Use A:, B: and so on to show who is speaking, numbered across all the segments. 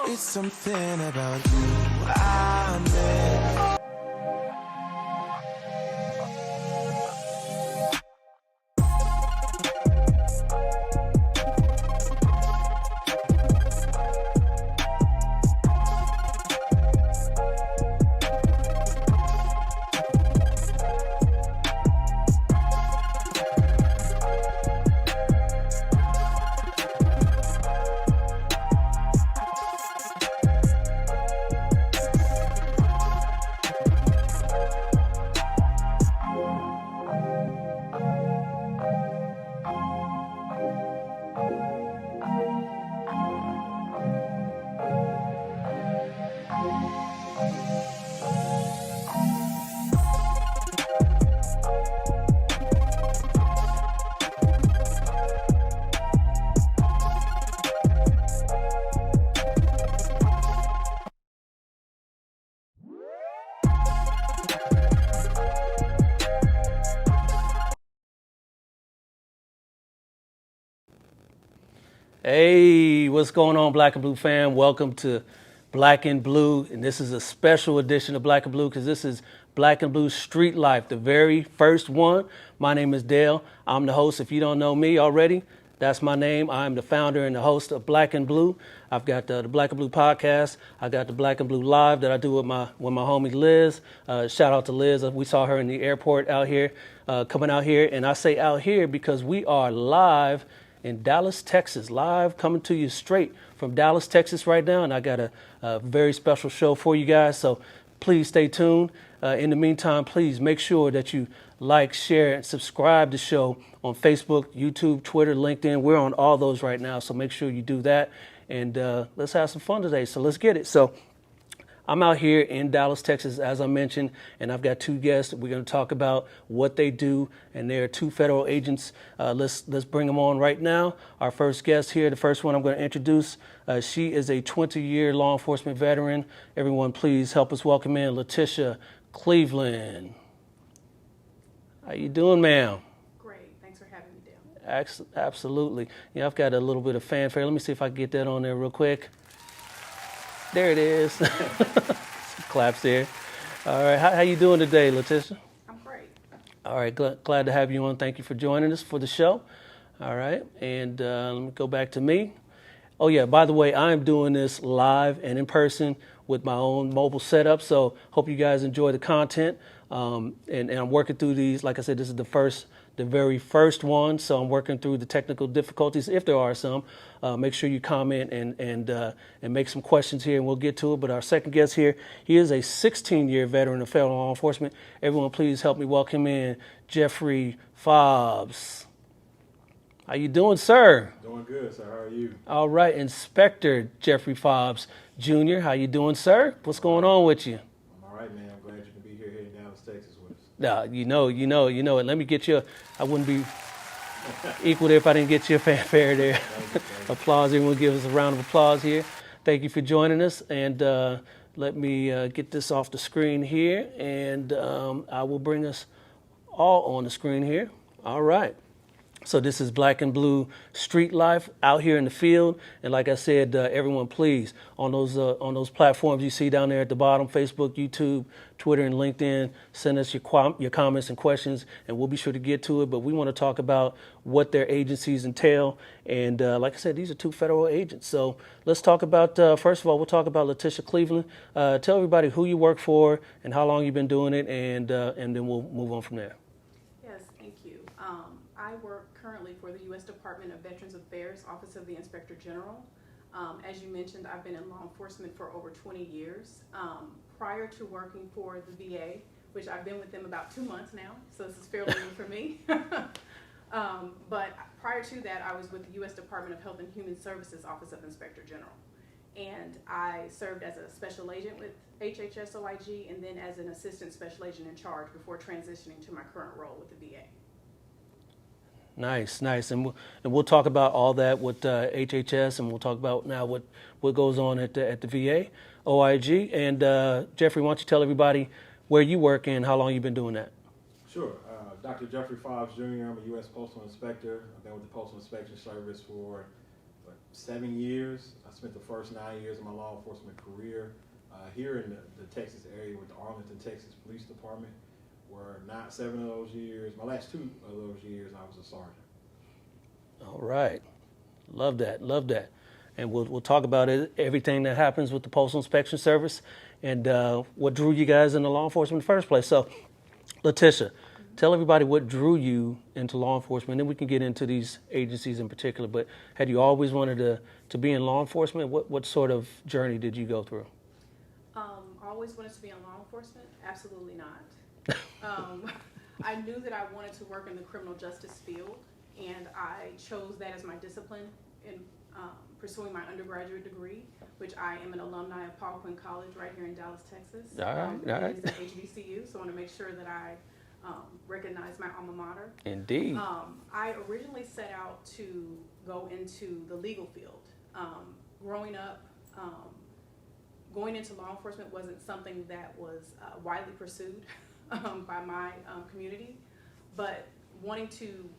A: It's something about you I miss.
B: Hey, what's going on, Black and Blue fam? Welcome to Black and Blue, and this is a special edition of Black and Blue because this is Black and Blue Street Life, the very first one. My name is Dale. I'm the host. If you don't know me already, that's my name. I'm the founder and the host of Black and Blue. I've got the Black and Blue podcast. I got the Black and Blue Live that I do with my homie Liz. Shout out to Liz. We saw her in the airport out here, coming out here, and I say out here because we are live in Dallas, Texas, live coming to you straight from Dallas, Texas right now. And I got a very special show for you guys. So please stay tuned. In the meantime, please make sure that you like, share, and subscribe to the show on Facebook, YouTube, Twitter, LinkedIn. We're on all those right now. So make sure you do that. And let's have some fun today. So let's get it. So I'm out here in Dallas, Texas, as I mentioned, and I've got two guests. We're going to talk about what they do, and they're two federal agents. Let's bring them on right now. Our first guest here, the first one I'm going to introduce, she is a 20-year law enforcement veteran. Everyone, please help us welcome in Latisha Cleveland. How you doing, ma'am?
C: Great. Thanks for having me, Dale.
B: Absolutely. Yeah, I've got a little bit of fanfare. Let me see if I can get that on there real quick. There it is. Claps there. All right. How you doing today, Latisha?
C: I'm great.
B: All right. Glad to have you on. Thank you for joining us for the show. All right. And let me go back to me. Oh, yeah. By the way, I am doing this live and in person with my own mobile setup. So hope you guys enjoy the content. And I'm working through these. Like I said, this is the very first one. So I'm working through the technical difficulties, if there are some. Make sure you comment and make some questions here, and we'll get to it. But our second guest here, he is a 16-year veteran of federal law enforcement. Everyone, please help me welcome in Jeffrey Fobbs. How you doing, sir?
D: Doing good, sir. How are you?
B: All right, Inspector Jeffrey Fobbs, Jr. How you doing, sir? What's going on with you?
D: I'm all right, man. I'm glad you can be here in Dallas, Texas with us.
B: No, you know it. Let me get you. I wouldn't be equal there if I didn't get you a fanfare there.
D: Thank you.
B: Applause. Everyone give us a round of applause here. Thank you for joining us. And let me get this off the screen here. And I will bring us all on the screen here. All right. So this is Black and Blue Street Life out here in the field. And like I said, everyone, please, on those platforms you see down there at the bottom, Facebook, YouTube, Twitter, and LinkedIn, send us your comments and questions, and we'll be sure to get to it. But we want to talk about what their agencies entail. And like I said, these are two federal agents. So let's talk about, first of all, we'll talk about Latisha Cleveland. Tell everybody who you work for and how long you've been doing it, and then we'll move on from there.
C: Yes, thank you. I work currently for the U.S. Department of Veterans Affairs, Office of the Inspector General. As you mentioned, I've been in law enforcement for over 20 years. Prior to working for the VA, which I've been with them about 2 months now, so this is fairly new for me. But prior to that, I was with the U.S. Department of Health and Human Services, Office of Inspector General. And I served as a special agent with HHS OIG and then as an assistant special agent in charge before transitioning to my current role with the VA.
B: Nice. And we'll talk about all that with HHS, and we'll talk about now what goes on at the VA, OIG. And Jeffrey, why don't you tell everybody where you work and how long you've been doing that?
D: Sure. Dr. Jeffrey Fobbs, Jr. I'm a U.S. Postal Inspector. I've been with the Postal Inspection Service for 7 years. I spent the first 9 years of my law enforcement career here in the Texas area with the Arlington, Texas Police Department, where 7 of those years, my last 2 of those years, I was a sergeant.
B: All right. Love that. Love that. And we'll talk about everything that happens with the Postal Inspection Service and what drew you guys into law enforcement in the first place. So, Latisha, tell everybody what drew you into law enforcement. Then we can get into these agencies in particular. But had you always wanted to be in law enforcement? What sort of journey did you go through?
C: Always wanted to be in law enforcement? Absolutely not. I knew that I wanted to work in the criminal justice field, and I chose that as my discipline in pursuing my undergraduate degree, which I am an alumni of Paul Quinn College right here in Dallas, Texas.
B: All right.
C: It's at HBCU, so I want to make sure that I recognize my alma mater.
B: Indeed.
C: I originally set out to go into the legal field. Growing up, going into law enforcement wasn't something that was widely pursued by my community, but wanting to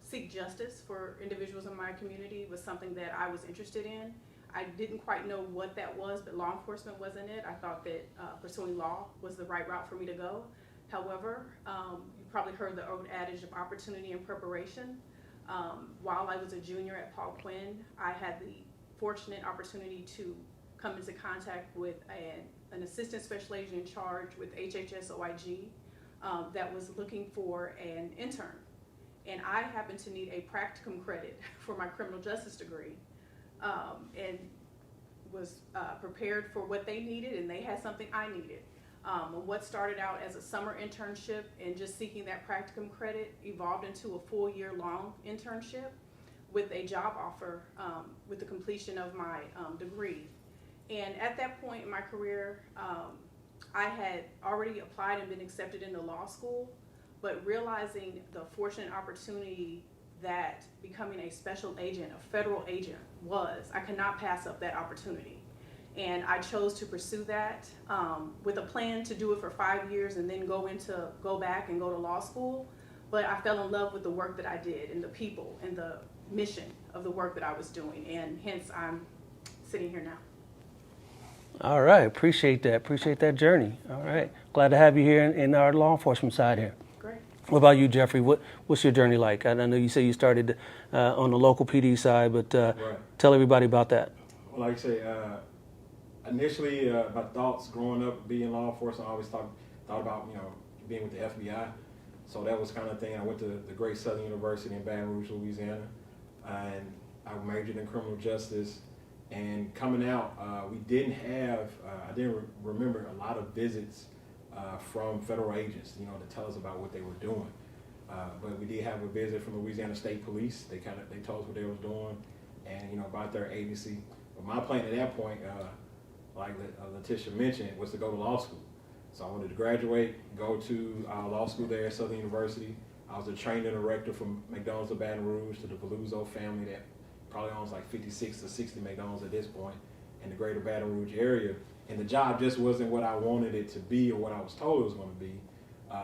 C: seek justice for individuals in my community was something that I was interested in. I didn't quite know what that was, but law enforcement wasn't it. I thought that pursuing law was the right route for me to go. However, you probably heard the old adage of opportunity and preparation. While I was a junior at Paul Quinn, I had the fortunate opportunity to come into contact with an assistant special agent in charge with HHS OIG that was looking for an intern. And I happened to need a practicum credit for my criminal justice degree, and was prepared for what they needed, and they had something I needed. What started out as a summer internship and just seeking that practicum credit evolved into a full year-long internship with a job offer with the completion of my degree. And at that point in my career, I had already applied and been accepted into law school, but realizing the fortunate opportunity that becoming a special agent, a federal agent was, I could not pass up that opportunity. And I chose to pursue that with a plan to do it for 5 years and then go back and go to law school. But I fell in love with the work that I did and the people and the mission of the work that I was doing, and hence I'm sitting here now.
B: All right. Appreciate that journey. All right. Glad to have you here in our law enforcement side here.
C: Great.
B: What about you, Jeffrey? What's your journey like? I know you say you started on the local PD side, but
D: Right.
B: tell everybody about that.
D: Well, like I say, initially, my thoughts growing up being law enforcement, I always thought about being with the FBI. So that was kind of thing. I went to the Great Southern University in Baton Rouge, Louisiana, and I majored in criminal justice. And coming out, we didn't have, I didn't remember a lot of visits from federal agents, to tell us about what they were doing. But we did have a visit from Louisiana State Police. They told us what they was doing, and about their agency. But my plan at that point, like Latisha mentioned, was to go to law school. So I wanted to graduate, go to law school there at Southern University. I was a trained director from McDonald's of Baton Rouge to the Veluzzo family that probably owns like 56 to 60 McDonald's at this point in the greater Baton Rouge area. And the job just wasn't what I wanted it to be or what I was told it was going to be.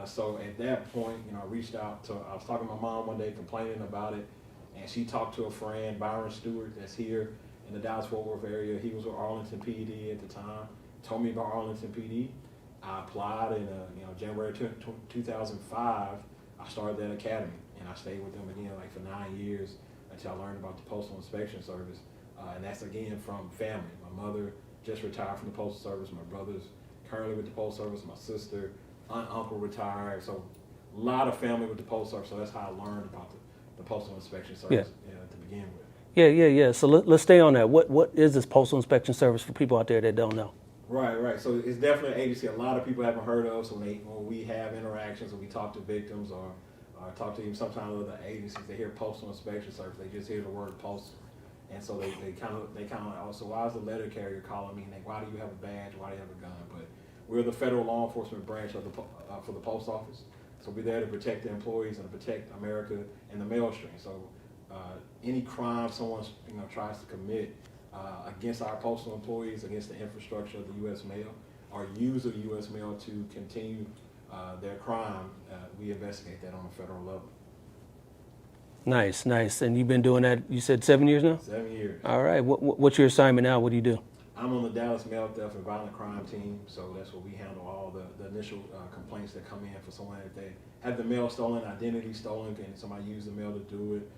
D: So at that point, I reached out I was talking to my mom one day complaining about it, and she talked to a friend, Byron Stewart, that's here in the Dallas-Fort Worth area. He was with Arlington PD at the time, told me about Arlington PD. I applied in January 2005. I started that academy, and I stayed with them again for 9 years until I learned about the Postal Inspection Service. And that's again from family. My mother just retired from the Postal Service. My brother's currently with the Postal Service. My sister, uncle retired. So a lot of family with the Postal Service. So that's how I learned about the Postal Inspection Service to begin with. Yeah.
B: So let's stay on that. What is this Postal Inspection Service for people out there that don't know?
D: Right. So it's definitely an agency a lot of people haven't heard of. So when we have interactions or we talk to victims or talk to even sometimes other agencies, they hear Postal Inspection Service. They just hear the word postal. And so they kind of so why is the letter carrier calling me? And why do you have a badge? Why do you have a gun? But we're the federal law enforcement branch of for the post office. So we're there to protect the employees and to protect America and the mail stream. So any crime someone tries to commit against our postal employees, against the infrastructure of the U.S. mail, or use of U.S. mail to continue their crime, we investigate that on a federal level.
B: Nice, nice. And you've been doing that, you said 7 years now?
D: 7 years.
B: All right. What's your assignment now? What do you do?
D: I'm on the Dallas Mail Theft and Violent Crime team, so that's where we handle all the initial complaints that come in for someone if they have the mail stolen, identity stolen, and somebody use the mail to do it,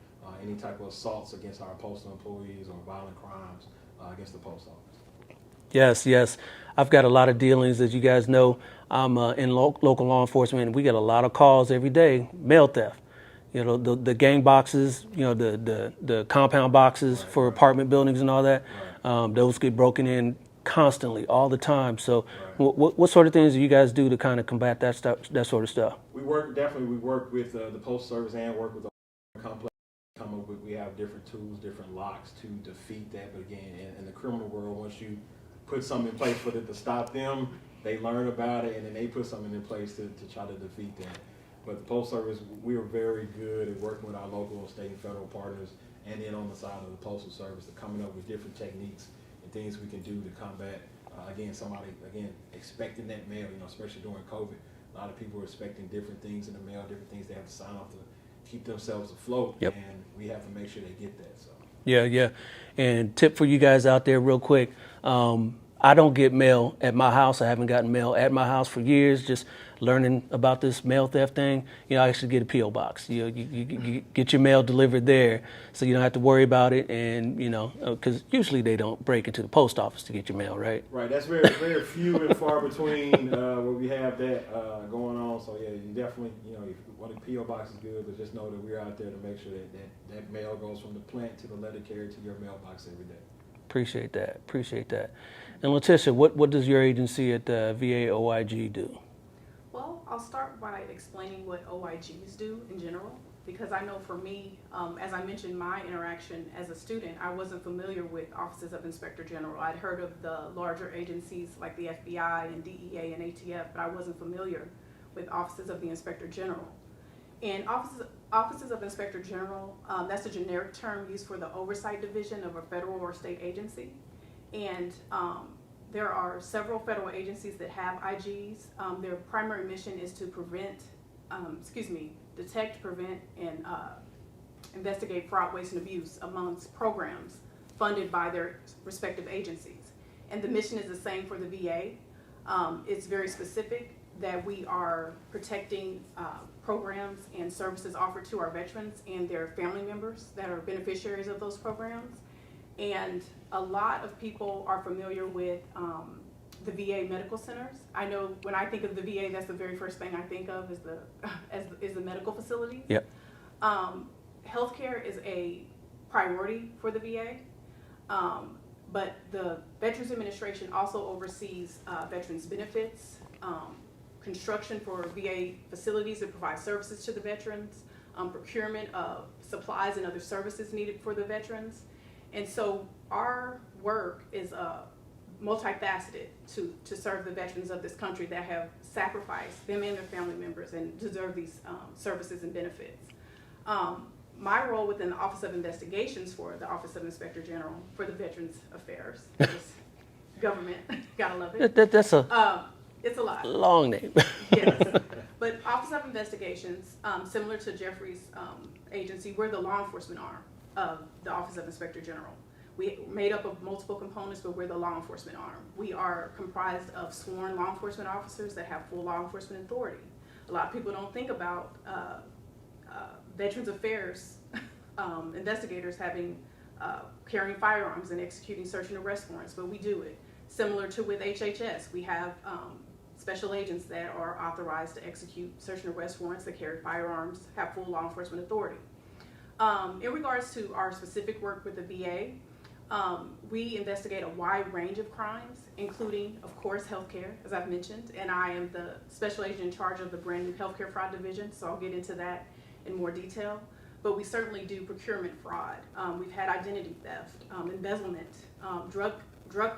D: any type of assaults against our postal employees or violent crimes against the post office.
B: Yes, yes. I've got a lot of dealings, as you guys know. I'm in local law enforcement, and we get a lot of calls every day, mail theft. You know, the gang boxes, you know, the compound boxes for apartment buildings and all that. Those get broken in constantly, all the time. So what sort of things do you guys do to kind of combat that sort of stuff?
D: We work with the Postal Service and work with the complex. We have different tools, different locks to defeat that. But again, in the criminal world, once you put something in place for it to stop them, they learn about it and then they put something in place to try to defeat that. But the Postal Service, we are very good at working with our local, state, and federal partners, and then on the side of the Postal Service, to coming up with different techniques and things we can do to combat, somebody expecting that mail, you know, especially during COVID. A lot of people are expecting different things in the mail, different things they have to sign off to keep themselves afloat, and we have to make sure they get that. So. Yeah,
B: yeah. And tip for you guys out there real quick, I don't get mail at my house. I haven't gotten mail at my house for years, just learning about this mail theft thing. You know, I actually get a P.O. box. You get your mail delivered there, so you don't have to worry about it. And, you know, because usually they don't break into the post office to get your mail, right?
D: Right. That's very, very few and far between where we have that going on. So, yeah, you definitely, you know, the P.O. box is good, but just know that we're out there to make sure that mail goes from the plant to the letter carrier to your mailbox every day.
B: Appreciate that. Appreciate that. And Latisha, what does your agency at VA OIG do?
C: Well, I'll start by explaining what OIGs do in general, because I know for me, as I mentioned, my interaction as a student, I wasn't familiar with offices of Inspector General. I'd heard of the larger agencies like the FBI and DEA and ATF, but I wasn't familiar with offices of the Inspector General. And offices of Inspector General, that's a generic term used for the oversight division of a federal or state agency. And there are several federal agencies that have IGs. Their primary mission is to detect, prevent, and investigate fraud, waste, and abuse amongst programs funded by their respective agencies. And the mission is the same for the VA. It's very specific that we are protecting programs and services offered to our veterans and their family members that are beneficiaries of those programs. And a lot of people are familiar with the VA medical centers. I know when I think of the VA, that's the very first thing I think of is the medical facilities.
B: Yep.
C: Healthcare is a priority for the VA, but the Veterans Administration also oversees veterans benefits, construction for VA facilities that provide services to the veterans, procurement of supplies and other services needed for the veterans. And so our work is multifaceted to serve the veterans of this country that have sacrificed, them and their family members, and deserve these services and benefits. My role within the Office of Investigations for the Office of Inspector General for the Veterans Affairs, government, gotta love it. It's a lot.
B: Long name.
C: Yes. But Office of Investigations, similar to Jeffrey's agency, we're the law enforcement arm of the Office of Inspector General. We made up of multiple components, but we're the law enforcement arm. We are comprised of sworn law enforcement officers that have full law enforcement authority. A lot of people don't think about Veterans Affairs investigators carrying firearms and executing search and arrest warrants, but we do it. Similar to with HHS, we have special agents that are authorized to execute search and arrest warrants that carry firearms, have full law enforcement authority. In regards to our specific work with the VA, we investigate a wide range of crimes, including, of course, healthcare, as I've mentioned, and I am the special agent in charge of the brand new healthcare fraud division, so I'll get into that in more detail. But we certainly do procurement fraud. We've had identity theft, embezzlement, drug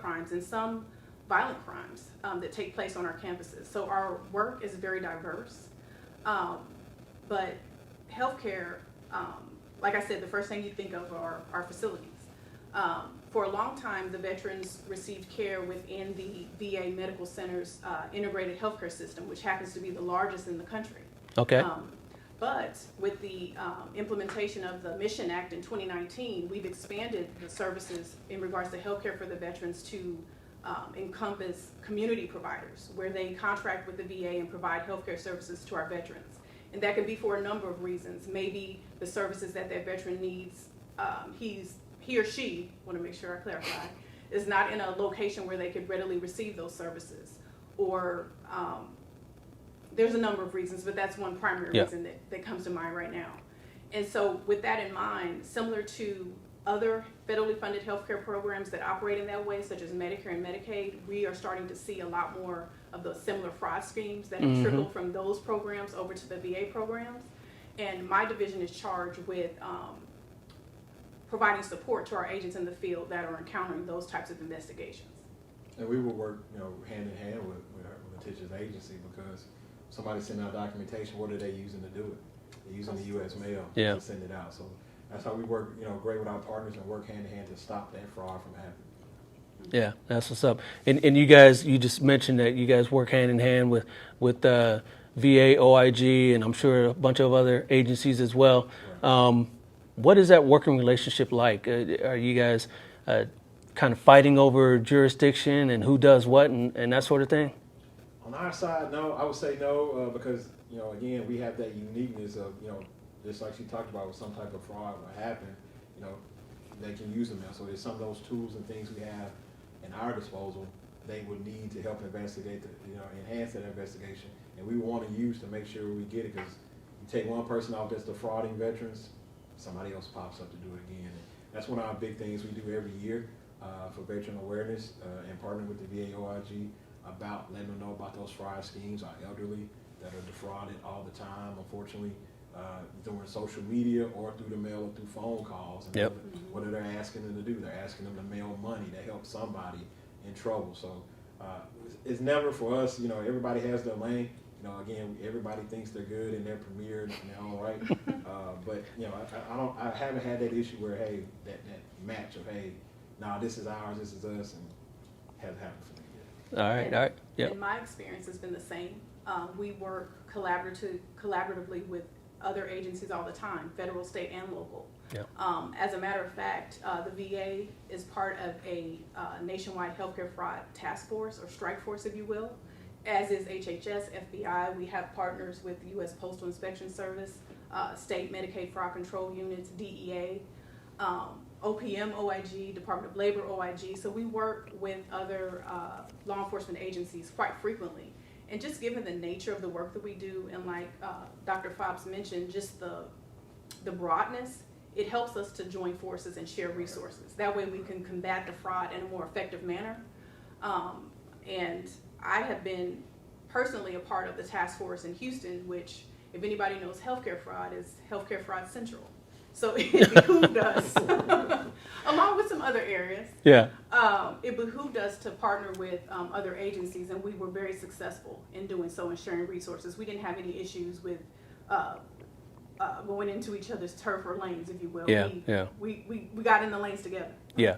C: crimes, and some violent crimes that take place on our campuses. So our work is very diverse. But healthcare, like I said, the first thing you think of are our facilities. For a long time, the veterans received care within the VA Medical Center's integrated healthcare system, which happens to be the largest in the country.
B: Okay.
C: But with the implementation of the Mission Act in 2019, we've expanded the services in regards to healthcare for the veterans to encompass community providers, where they contract with the VA and provide healthcare services to our veterans. And that can be for a number of reasons. Maybe the services that veteran needs, he or she, want to make sure I clarify, is not in a location where they could readily receive those services. Or there's a number of reasons, but that's one primary reason that comes to mind right now. And so with that in mind, similar to other federally funded healthcare programs that operate in that way, such as Medicare and Medicaid, we are starting to see a lot more of those similar fraud schemes that have trickled from those programs over to the VA programs. And my division is charged with providing support to our agents in the field that are encountering those types of investigations.
D: And we will work, hand in hand with Latisha's agency, because somebody send out documentation. What are they using to do it? They're using the U.S. mail to send it out. So that's how we work, great with our partners and work hand in hand to stop that fraud from happening.
B: Yeah, that's what's up. And you guys, you just mentioned that you guys work hand in hand with VA, OIG, and I'm sure a bunch of other agencies as well. Right. What is that working relationship like? Are you guys kind of fighting over jurisdiction and who does what and that sort of thing?
D: On our side, no. I would say no, because, again, we have that uniqueness of, just like she talked about, with some type of fraud will happen, they can use them now. So there's some of those tools and things we have in our disposal they would need to help investigate, enhance that investigation. And we want to use to make sure we get it, because you take one person out that's defrauding veterans, somebody else pops up to do it again. And that's one of our big things we do every year for veteran awareness and partnering with the VA OIG about letting them know about those fraud schemes, our elderly that are defrauded all the time, unfortunately, during social media or through the mail or through phone calls. And what are they asking them to do? They're asking them to mail money to help somebody in trouble. So it's never for us, everybody has their lane. Again, everybody thinks they're good and they're premier and they're all right. But I haven't had that issue where, hey, that match of, hey, nah, this is ours, this is us, and hasn't happened for me yet.
B: All right. Yep.
C: And my experience has been the same. We work collaboratively with other agencies all the time, federal, state, and local.
B: Yep.
C: As a matter of fact, the VA is part of a nationwide healthcare fraud task force, or strike force, if you will, as is HHS, FBI. We have partners with the U.S. Postal Inspection Service, state Medicaid fraud control units, DEA, OPM OIG, Department of Labor OIG. So we work with other law enforcement agencies quite frequently. And just given the nature of the work that we do, and like Dr. Fobbs mentioned, just the broadness, it helps us to join forces and share resources. That way we can combat the fraud in a more effective manner. And I have been personally a part of the task force in Houston, which, if anybody knows healthcare fraud, is Healthcare Fraud Central. So it behooved us, along with some other areas, it behooved us to partner with other agencies, and we were very successful in doing so and sharing resources. We didn't have any issues with going into each other's turf or lanes, if you will. We got in the lanes together.
B: Yeah.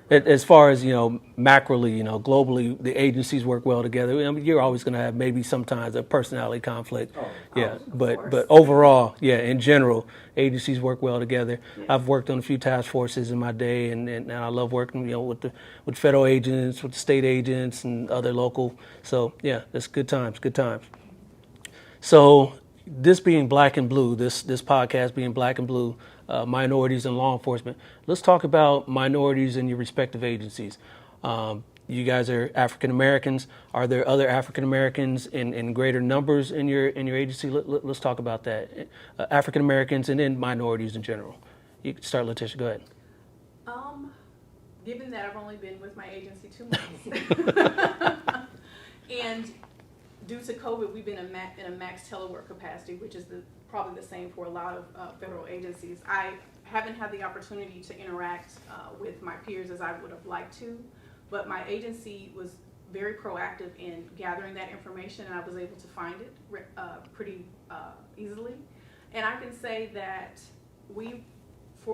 B: As far as, macroly, globally, the agencies work well together. I mean, you're always going to have maybe sometimes a personality conflict. But overall, in general, agencies work well together. Yeah. I've worked on a few task forces in my day, and I love working, with federal agents, with the state agents, and other local. So, it's good times. So, this being Black and Blue, this podcast being Black and Blue, minorities in law enforcement. Let's talk about minorities in your respective agencies. You guys are African Americans. Are there other African Americans in greater numbers in your agency? Let's talk about that. African Americans and then minorities in general. You can start, Latisha. Go ahead.
C: Given that I've only been with my agency 2 months, and due to COVID, we've been in a max telework capacity, which is probably the same for a lot of federal agencies. I haven't had the opportunity to interact with my peers as I would have liked to, but my agency was very proactive in gathering that information, and I was able to find it pretty easily. And I can say that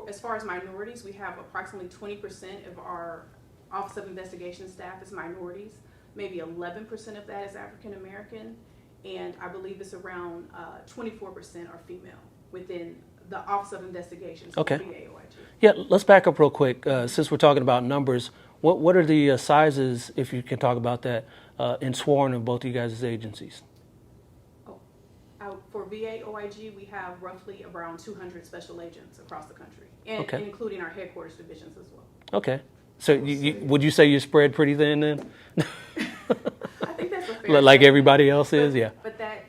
C: as far as minorities, we have approximately 20% of our Office of Investigation staff is minorities. Maybe 11% of that is African American, and I believe it's around 24% are female within the Office of Investigations.
B: Okay.
C: VAOIG.
B: Yeah, let's back up real quick. Since we're talking about numbers, what are the sizes, if you can talk about that, in sworn in both of you guys' agencies?
C: For VAOIG, we have roughly around 200 special agents across the country, and
B: Okay.
C: including our headquarters divisions as well.
B: Okay. So would you say you're spread pretty thin then?
C: I think that's a fair
B: Like
C: assessment.
B: everybody else is, yeah.
C: But that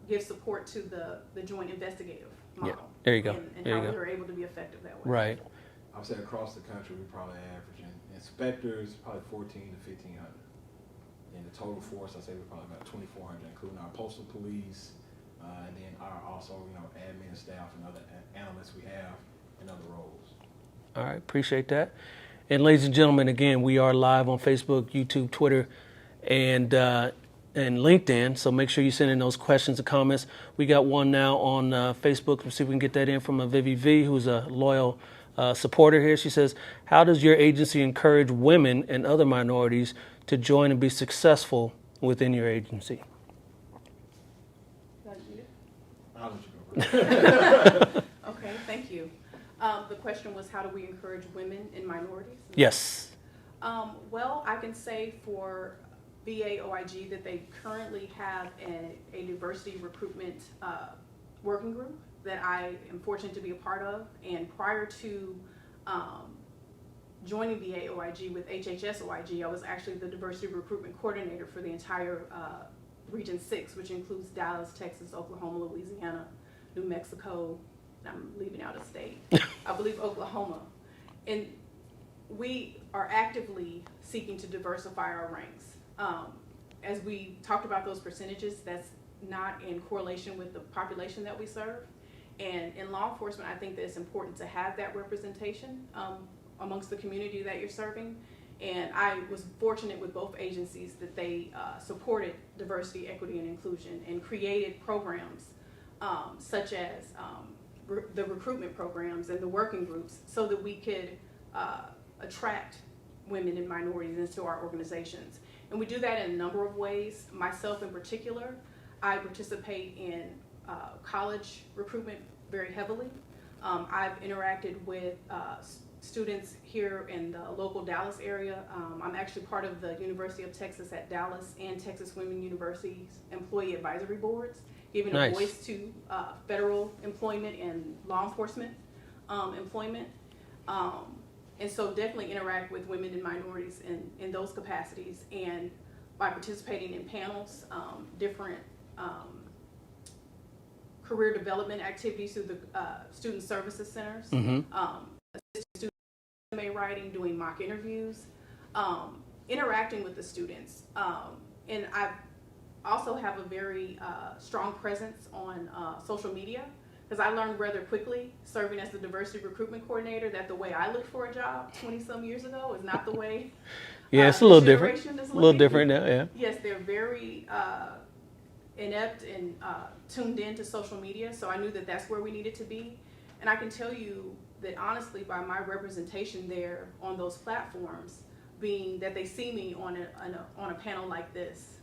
C: gives support to the joint investigative model.
B: Yeah, there you go.
C: And
B: There
C: how
B: you
C: we
B: go.
C: were able to be effective that way.
B: Right.
D: I would say across the country, we're probably averaging inspectors probably 14 to 1,500. In the total force, I say we're probably about 2,400, including our postal police, and then our also, admin staff and other analysts we have in other roles.
B: All right, appreciate that. And ladies and gentlemen, again, we are live on Facebook, YouTube, Twitter, and LinkedIn. So make sure you send in those questions and comments. We got one now on Facebook. Let's see if we can get that in from Vivi V, who's a loyal supporter here. She says, how does your agency encourage women and other minorities to join and be successful within your agency?
D: I'll let you go first.
C: Okay, thank you. The question was, how do we encourage women and minorities?
B: Yes.
C: Well, I can say for VAOIG that they currently have a diversity recruitment working group that I am fortunate to be a part of. And prior to joining VAOIG with HHS-OIG, I was actually the diversity recruitment coordinator for the entire Region 6, which includes Dallas, Texas, Oklahoma, Louisiana, New Mexico, and I'm leaving out a state, I believe Oklahoma. And we are actively seeking to diversify our ranks. As we talked about those percentages, that's not in correlation with the population that we serve. And in law enforcement, I think that it's important to have that representation amongst the community that you're serving. And I was fortunate with both agencies that they supported diversity, equity, and inclusion and created programs such as the recruitment programs and the working groups so that we could attract women and minorities into our organizations. And we do that in a number of ways. Myself in particular, I participate in college recruitment very heavily. I've interacted with students here in the local Dallas area. I'm actually part of the University of Texas at Dallas and Texas Women University's employee advisory boards, giving
B: Nice.
C: a voice to federal employment and law enforcement employment. And so definitely interact with women and minorities in those capacities, and by participating in panels, different career development activities through the student services centers, assisting students in resume writing, doing mock interviews, interacting with the students. And I also have a very strong presence on social media, because I learned rather quickly, serving as the diversity recruitment coordinator, that the way I looked for a job 20-some years ago is not the way.
B: Yeah, it's a little
C: this
B: different.
C: generation is
B: A little
C: looking.
B: different now, yeah.
C: Yes, they're very inept and tuned in to social media, so I knew that that's where we needed to be. And I can tell you that honestly, by my representation there on those platforms, being that they see me on a panel like this,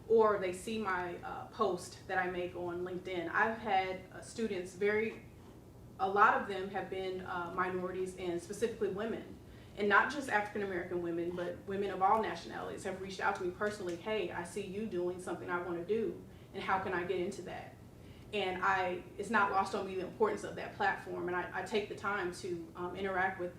C: or they see my post that I make on LinkedIn. I've had students, a lot of them have been minorities and specifically women, and not just African American women, but women of all nationalities have reached out to me personally. Hey, I see you doing something I want to do, and how can I get into that? And it's not lost on me the importance of that platform, and I take the time to interact with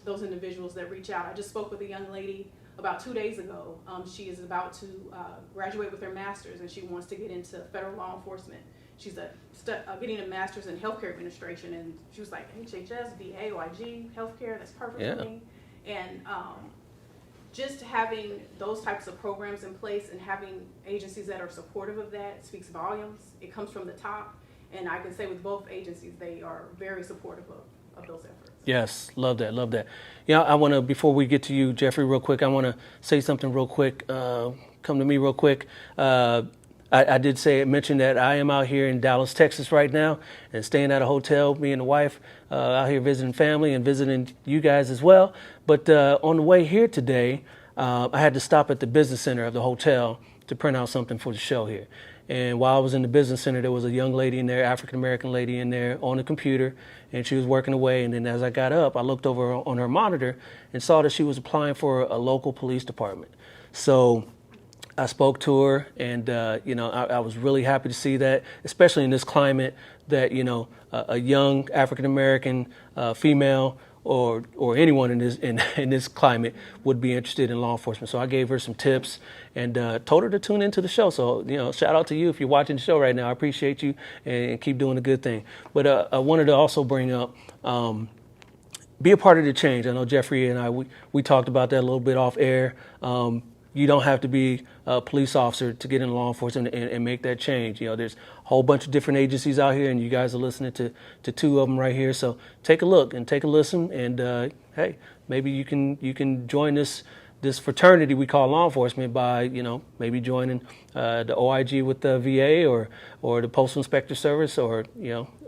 C: those individuals that reach out. I just spoke with a young lady about 2 days ago. She is about to graduate with her master's, and she wants to get into federal law enforcement. She's getting a master's in healthcare administration, and she was like, HHS, VA, OIG, healthcare, that's perfect for me. And just having those types of programs in place and having agencies that are supportive of that speaks volumes. It comes from the top, and I can say with both agencies, they are very supportive of those efforts.
B: Yes, love that, love that. Yeah, I want to, before we get to you, Jeffrey, real quick, I want to say something real quick. Come to me real quick. I did mention that I am out here in Dallas, Texas right now, and staying at a hotel, me and the wife, out here visiting family and visiting you guys as well. But on the way here today, I had to stop at the business center of the hotel print out something for the show here. And while I was in the business center, there was a young lady in there, African-American lady in there on the computer, and she was working away. And then as I got up, I looked over on her monitor and saw that she was applying for a local police department. So I spoke to her, and I was really happy to see that, especially in this climate, that a young African American female or anyone in this climate would be interested in law enforcement. So I gave her some tips and told her to tune into the show. So shout out to you if you're watching the show right now. I appreciate you and keep doing a good thing. But I wanted to also bring up. Be a part of the change. I know Jeffrey and I, we talked about that a little bit off air. You don't have to be a police officer to get into law enforcement and make that change. There's a whole bunch of different agencies out here, and you guys are listening to two of them right here. So take a look and take a listen, and hey, maybe you can join this fraternity we call law enforcement by maybe joining the OIG with the VA or the Postal Inspector Service or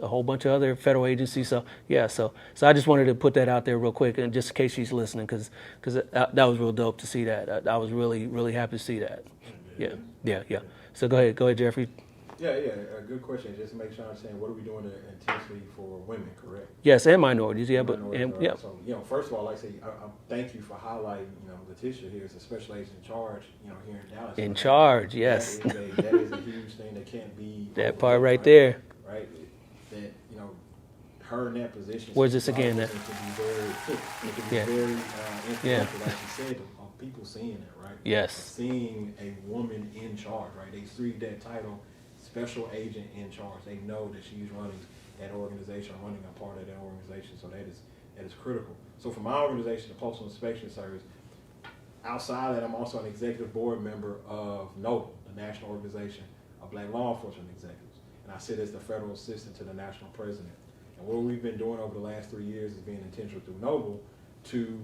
B: a whole bunch of other federal agencies. So yeah, so I just wanted to put that out there real quick, and just in case she's listening, because that was real dope to see that. I was really happy to see that. Yeah. So go ahead, Jeffrey.
D: Yeah, a good question. Just to make sure I understand, what are we doing intentionally for women, correct?
B: Yes, and minorities, yeah.
D: So, first of all, like I say, I thank you for highlighting, Latisha here is a special agent in charge, here in Dallas.
B: In charge, yes.
D: That is a huge thing that can't be...
B: That part right there.
D: Right? That, her in that position...
B: Where's this again?
D: It can be very influential, like she said, on people seeing it, right?
B: Yes.
D: Seeing a woman in charge, right? They see that title... special agent in charge. They know that she's running that organization, running a part of that organization. So that is critical. So for my organization, the Postal Inspection Service, outside that, I'm also an executive board member of NOBLE, the National Organization of Black Law Enforcement Executives. And I sit as the federal assistant to the national president. And what we've been doing over the last 3 years is being intentional through NOBLE to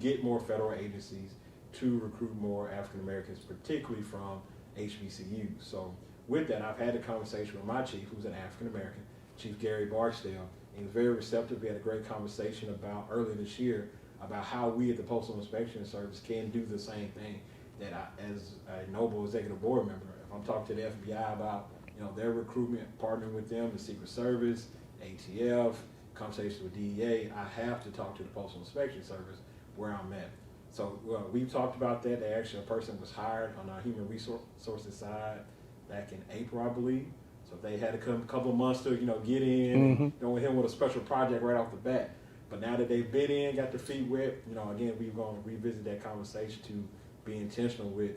D: get more federal agencies to recruit more African Americans, particularly from HBCUs. So with that, I've had a conversation with my chief, who's an African American, Chief Gary Barksdale. He was very receptive. We had a great conversation about earlier this year about how we at the Postal Inspection Service can do the same thing that as a NOBLE executive board member, if I'm talking to the FBI about their recruitment, partnering with them, the Secret Service, ATF, conversations with DEA, I have to talk to the Postal Inspection Service where I'm at. So we've talked about that. Actually, a person was hired on our human resources side back in April, I believe. So they had a couple of months to, get in, with him with a special project right off the bat. But now that they've been in, got their feet wet, again, we're going to revisit that conversation to be intentional with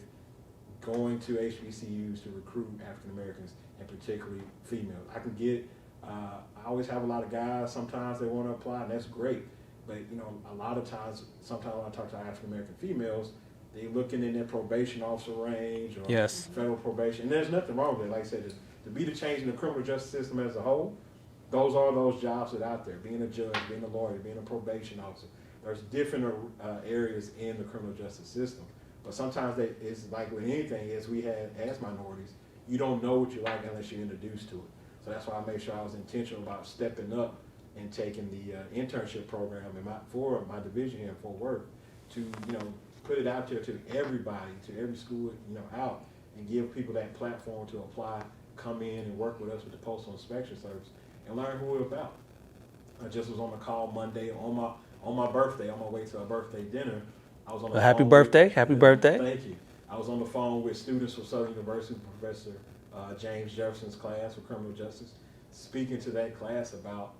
D: going to HBCUs to recruit African Americans and particularly females. I always have a lot of guys, sometimes they want to apply, and that's great. But, a lot of times, sometimes when I talk to African American females, they looking in their probation officer range or federal probation. And there's nothing wrong with it. Like I said, to be the change in the criminal justice system as a whole, those are those jobs that are out there. Being a judge, being a lawyer, being a probation officer. There's different areas in the criminal justice system. But sometimes it's like with anything, as we had as minorities, you don't know what you like unless you're introduced to it. So that's why I made sure I was intentional about stepping up and taking the internship program for my division here in Fort Worth to, put it out there to everybody, to every school, out, and give people that platform to apply, come in and work with us with the Postal Inspection Service and learn who we're about. I just was on the call Monday on my birthday, on my way to a birthday dinner. I was on the
B: happy birthday. Thank
D: you. I was on the phone with students from Southern University, Professor James Jefferson's class for criminal justice, speaking to that class about,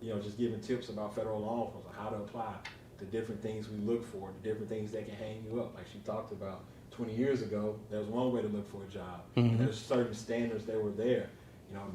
D: just giving tips about federal law enforcement, how to apply, the different things we look for, the different things that can hang you up. Like she talked about 20 years ago, there was one way to look for a job. There's certain standards that were there.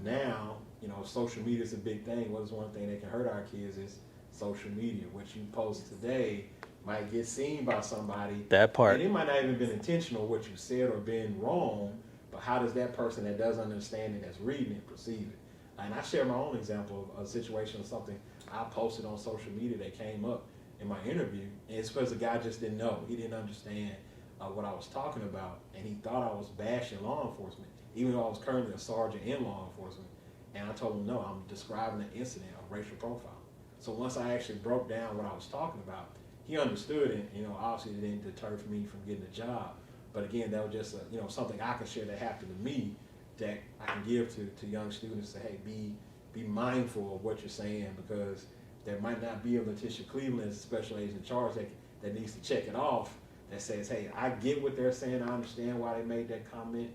D: Now, social media is a big thing. What is one thing that can hurt our kids is social media. What you post today might get seen by somebody. That part. And it might not even been intentional what you said or been wrong, but how does that person that doesn't understand it, that's reading it, perceive it? And I share my own example of a situation of something I posted on social media that came up in my interview, and it's because the guy just didn't know. He didn't understand what I was talking about, and he thought I was bashing law enforcement, even though I was currently a sergeant in law enforcement. And I told him, no, I'm describing an incident of racial profile. So once I actually broke down what I was talking about, he understood it, obviously it didn't deter me from getting a job. But again, that was just something I can share that happened to me that I can give to young students to, hey, be mindful of what you're saying, because there might not be a Latisha Cleveland as a special agent in charge that needs to check it off, that says, hey, I get what they're saying, I understand why they made that comment,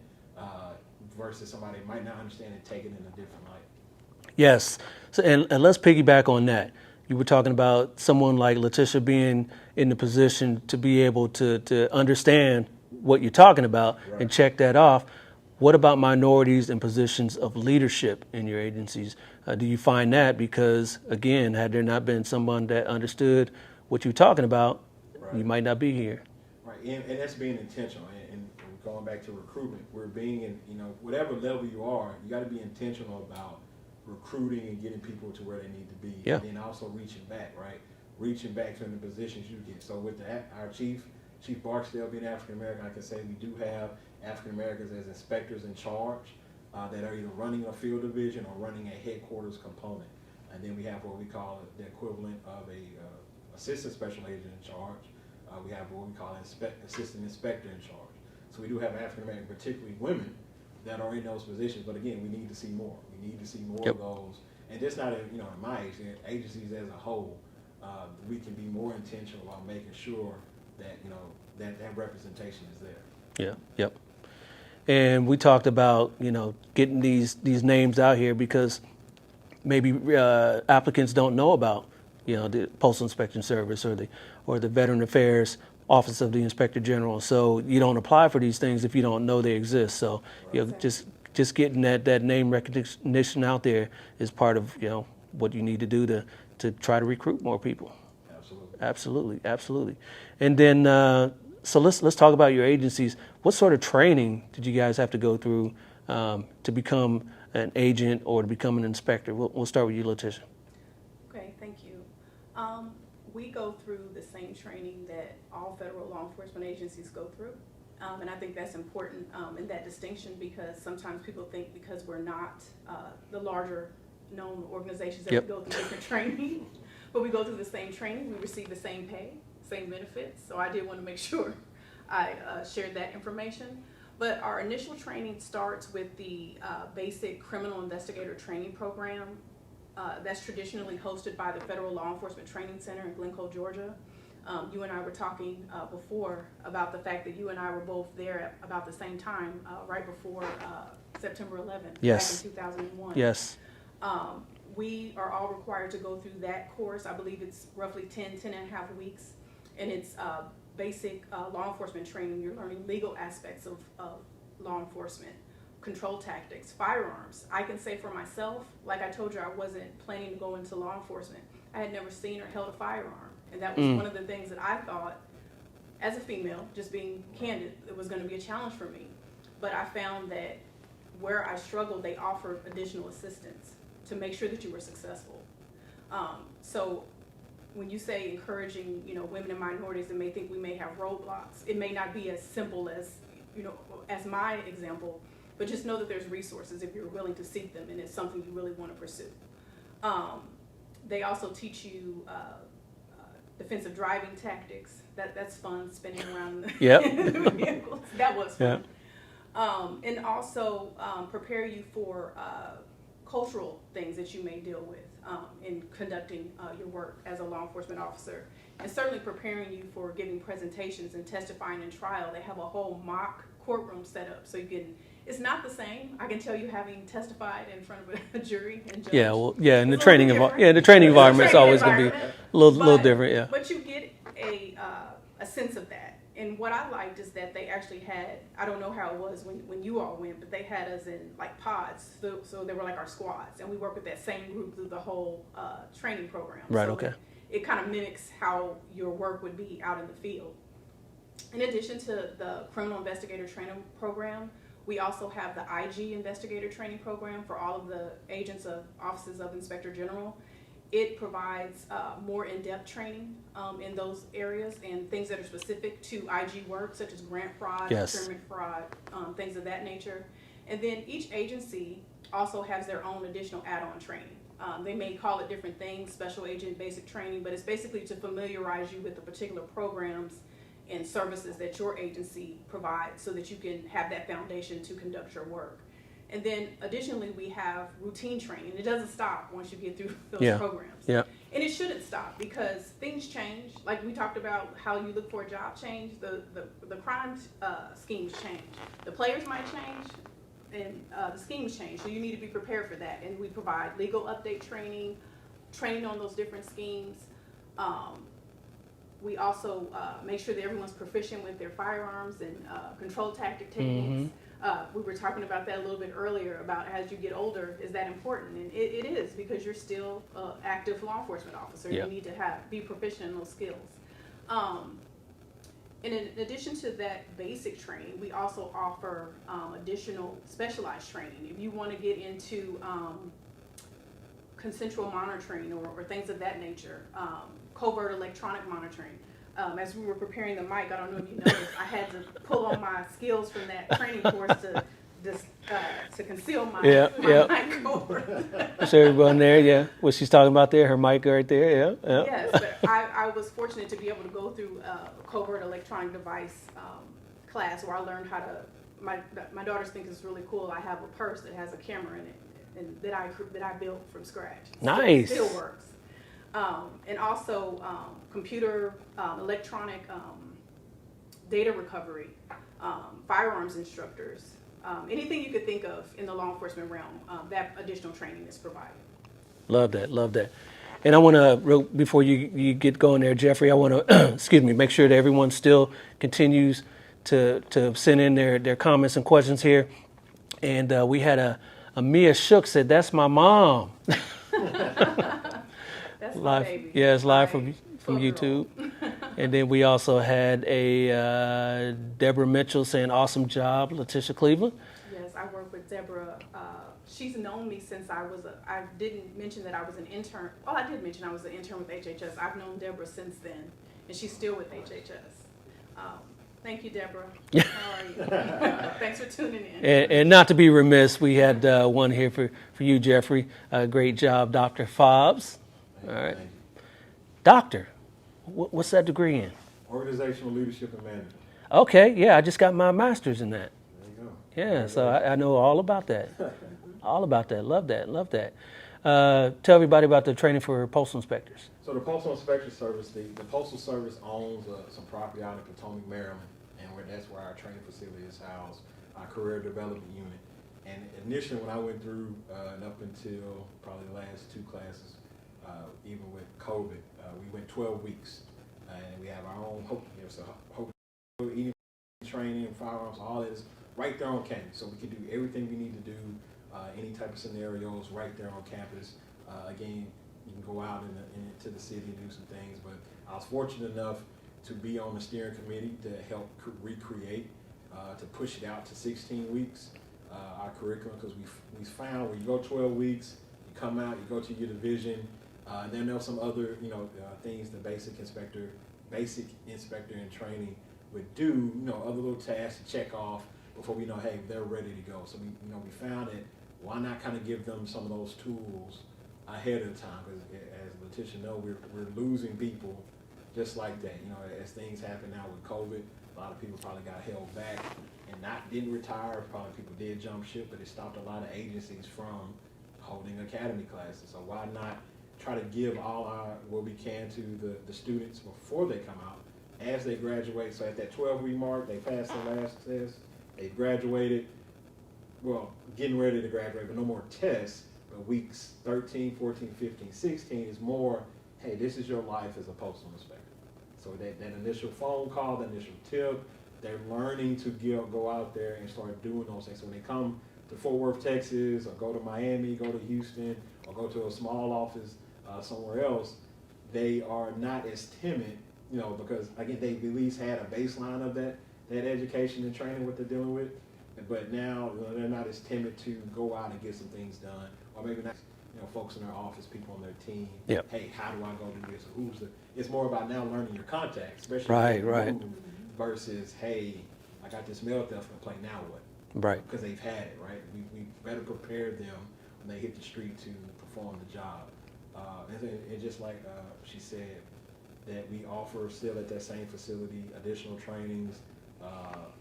D: versus somebody might not understand and take it in a different light.
B: Yes. So, and let's piggyback on that. You were talking about someone like Latisha being in the position to be able to understand what you're talking about,
D: right,
B: and check that off. What about minorities in positions of leadership in your agencies? Do you find that? Because, again, had there not been someone that understood what you're talking about,
D: right,
B: you might not be here.
D: Right, and that's being intentional. And going back to recruitment, we're being in, whatever level you are, you got to be intentional about recruiting and getting people to where they need to be.
B: Yeah.
D: And then also reaching back, right? Reaching back to the positions you get. So with our Chief Barksdale being African American, I can say we do have African Americans as inspectors in charge that are either running a field division or running a headquarters component. And then we have what we call the equivalent of a assistant special agent in charge. We have what we call assistant inspector in charge. So we do have African American, particularly women, that are in those positions. But again, we need to see more. We need to see more
B: Yep.
D: of those. And just not in my agencies as a whole, we can be more intentional about making sure that that representation is there.
B: Yeah. Yep. And we talked about getting these names out here because maybe applicants don't know about the Postal Inspection Service or the Veteran Affairs Office of the Inspector General. So you don't apply for these things if you don't know they exist. So just getting that name recognition out there is part of what you need to do to try to recruit more people. Absolutely. And then so let's talk about your agencies. What sort of training did you guys have to go through to become an agent or to become an inspector? We'll start with you, Latisha.
C: Okay, thank you. We go through the same training that all federal law enforcement agencies go through. And I think that's important in that distinction, because sometimes people think because we're not the larger known organizations that
B: Yep.
C: we go through different training, but we go through the same training, we receive the same pay, same benefits. So I did want to make sure I shared that information. But our initial training starts with the basic criminal investigator training program that's traditionally hosted by the Federal Law Enforcement Training Center in Glencoe, Georgia. You and I were talking before about the fact that you and I were both there at about the same time, right before September 11th,
B: Yes.
C: back in 2001.
B: Yes.
C: We are all required to go through that course. I believe it's roughly 10 and a half weeks, and it's basic law enforcement training. You're learning legal aspects of law enforcement, control tactics, firearms. I can say for myself, like I told you, I wasn't planning to go into law enforcement. I had never seen or held a firearm. And that was one of the things that I thought, as a female, just being candid, it was going to be a challenge for me. But I found that where I struggled, they offered additional assistance to make sure that you were successful. So when you say encouraging, women and minorities that may think we may have roadblocks, it may not be as simple as, as my example, but just know that there's resources if you're willing to seek them and it's something you really want to pursue. They also teach you defensive driving tactics. That's fun, spinning around in the vehicles. That was fun. Yep. And also prepare you for cultural things that you may deal with in conducting your work as a law enforcement officer. And certainly preparing you for giving presentations and testifying in trial. They have a whole mock courtroom set up, so you can. It's not the same. I can tell you, having testified in front of a jury and judge.
B: In the training environment, it's always going to be a little different. Yeah.
C: But you get a sense of that. And what I liked is that they actually had, I don't know how it was when you all went, but they had us in like pods. So they were like our squads, and we work with that same group through the whole training program.
B: Right.
C: So
B: okay.
C: It kind of mimics how your work would be out in the field. In addition to the criminal investigator training program, we also have the IG investigator training program for all of the agents of offices of Inspector General. It provides more in-depth training in those areas and things that are specific to IG work, such as grant fraud, procurement fraud, things of that nature. And then each agency also has their own additional add-on training. They may call it different things, special agent basic training, but it's basically to familiarize you with the particular programs and services that your agency provides so that you can have that foundation to conduct your work. And then additionally, we have routine training. It doesn't stop once you get through those programs.
B: Yeah.
C: And it shouldn't stop because things change. Like we talked about how you look for a job change, the crime schemes change. The players might change and the schemes change. So you need to be prepared for that. And we provide legal update training, training on those different schemes. We also make sure that everyone's proficient with their firearms and control tactic techniques. We were talking about that a little bit earlier about as you get older, is that important? And it is, because you're still an active law enforcement officer.
B: Yeah.
C: You need to be proficient in those skills. And in addition to that basic training, we also offer additional specialized training. If you want to get into consensual monitoring or things of that nature, covert electronic monitoring. As we were preparing the mic, I don't know if you noticed, I had to pull on my skills from that training course to conceal my mic cord.
B: So everyone there, yeah, what she's talking about there, her mic right there, yeah.
C: Yes, but I was fortunate to be able to go through a covert electronic device class where I learned how to. My daughters think it's really cool. I have a purse that has a camera in it, and that I built from scratch.
B: Nice.
C: It still works. And also computer, electronic data recovery, firearms instructors, anything you could think of in the law enforcement realm, that additional training is provided.
B: Love that. And I want to, before you get going there, Jeffrey, I want to, make sure that everyone still continues to send in their comments and questions here. And we had a Mia Shook said, "That's my mom."
C: That's
B: live,
C: my baby.
B: yeah, it's live
C: My
B: from YouTube.
C: 12-year-old.
B: And then we also had a Deborah Mitchell saying, "Awesome job, Latisha Cleveland."
C: Yes, I work with Deborah. She's known me since I didn't mention that I was an intern. Oh, I did mention I was an intern with HHS. I've known Deborah since then, and she's still with HHS. Thank you, Deborah. How are you? Thanks for tuning in.
B: And not to be remiss, we had one here for you, Jeffrey. Great job, Dr. Fobbs. All right. Doctor, what's that degree in?
D: Organizational leadership and management.
B: Okay, yeah, I just got my master's in that.
D: There you go.
B: Yeah, so I know all about that. All about that. Love that. Tell everybody about the training for postal inspectors.
D: So the Postal Inspection Service, the Postal Service owns some property out in Potomac, Maryland, and that's where our training facility is housed, our career development unit. And initially when I went through and up until probably the last two classes, even with COVID, we went 12 weeks. And we have our own eating training, firearms, all that is right there on campus. So we can do everything we need to do, any type of scenarios right there on campus. Again, you can go out into the city and do some things, but I was fortunate enough to be on the steering committee to help recreate, to push it out to 16 weeks, our curriculum, because we found when you go 12 weeks, you come out, you go to your division, and then there's some other, things the basic inspector in training would do, other little tasks to check off before we know, hey, they're ready to go. So we found that why not kind of give them some of those tools ahead of time? Because as Latisha knows, we're losing people just like that. As things happen now with COVID, a lot of people probably got held back and didn't retire. Probably people did jump ship, but it stopped a lot of agencies from holding academy classes. So why not try to give all what we can to the students before they come out, as they graduate. So at that 12-week mark, they passed their last test, they graduated, well, getting ready to graduate, but no more tests. But weeks 13, 14, 15, 16 is more, hey, this is your life as a postal inspector. So that initial phone call, that initial tip, they're learning to go out there and start doing those things. So when they come to Fort Worth, Texas, or go to Miami, go to Houston, or go to a small office somewhere else, they are not as timid, because again, they at least had a baseline of that education and training, what they're dealing with. But now they're not as timid to go out and get some things done, or maybe not, folks in their office, people on their team.
B: Yep.
D: Hey, how do I go do this? It's more about now learning your contacts, especially
B: Right.
D: versus, hey, I got this mail theft complaint, now what?
B: Right.
D: Because they've had it, right? We better prepare them when they hit the street to perform the job. And just like she said, that we offer still at that same facility, additional trainings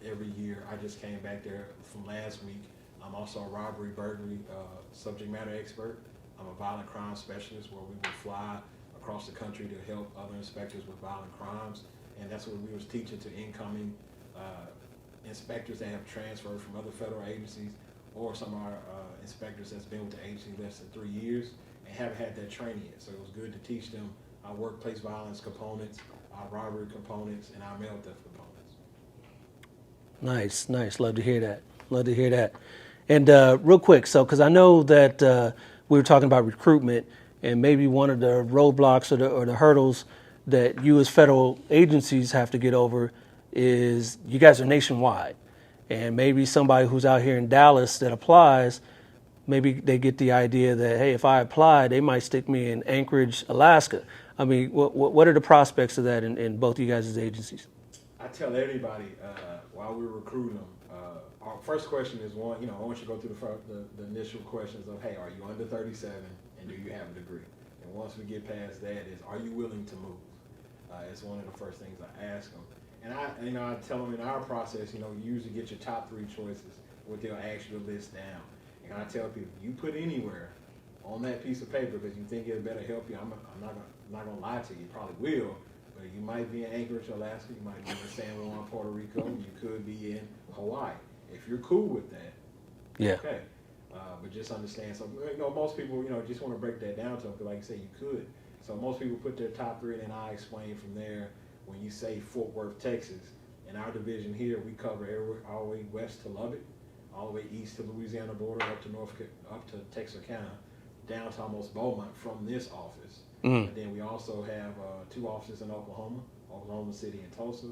D: every year. I just came back there from last week. I'm also a robbery, burglary subject matter expert. I'm a violent crime specialist where we will fly across the country to help other inspectors with violent crimes. And that's what we was teaching to incoming inspectors that have transferred from other federal agencies, or some of our inspectors that's been with the agency less than 3 years and haven't had that training yet. So it was good to teach them our workplace violence components, our robbery components, and our mail theft components.
B: Nice. Love to hear that. And real quick, so because I know that we were talking about recruitment, and maybe one of the roadblocks or the hurdles that you as federal agencies have to get over is you guys are nationwide. And maybe somebody who's out here in Dallas that applies, maybe they get the idea that, hey, if I apply, they might stick me in Anchorage, Alaska. I mean, what are the prospects of that in both of you guys' agencies?
D: I tell everybody while we're recruiting them, our first question is I want you to go through the initial questions of, hey, are you under 37 and do you have a degree? And once we get past that is, are you willing to move? It's one of the first things I ask them. And I tell them in our process, you usually get your top 3 choices, what they'll ask you to list down. And I tell people, you put anywhere on that piece of paper because you think it'll better help you. I'm not gonna lie to you, you probably will, but you might be in Anchorage, Alaska, you might be in San Juan, Puerto Rico, you could be in Hawaii. If you're cool with that,
B: yeah.
D: Okay. But just understand, so most people, just want to break that down to them, because like you say, you could. So most people put their top 3, and then I explain from there. When you say Fort Worth, Texas, in our division here, we cover all the way west to Lubbock, all the way east to Louisiana border, up to Texarkana, down to almost Beaumont from this office. And then we also have 2 offices in Oklahoma City and Tulsa,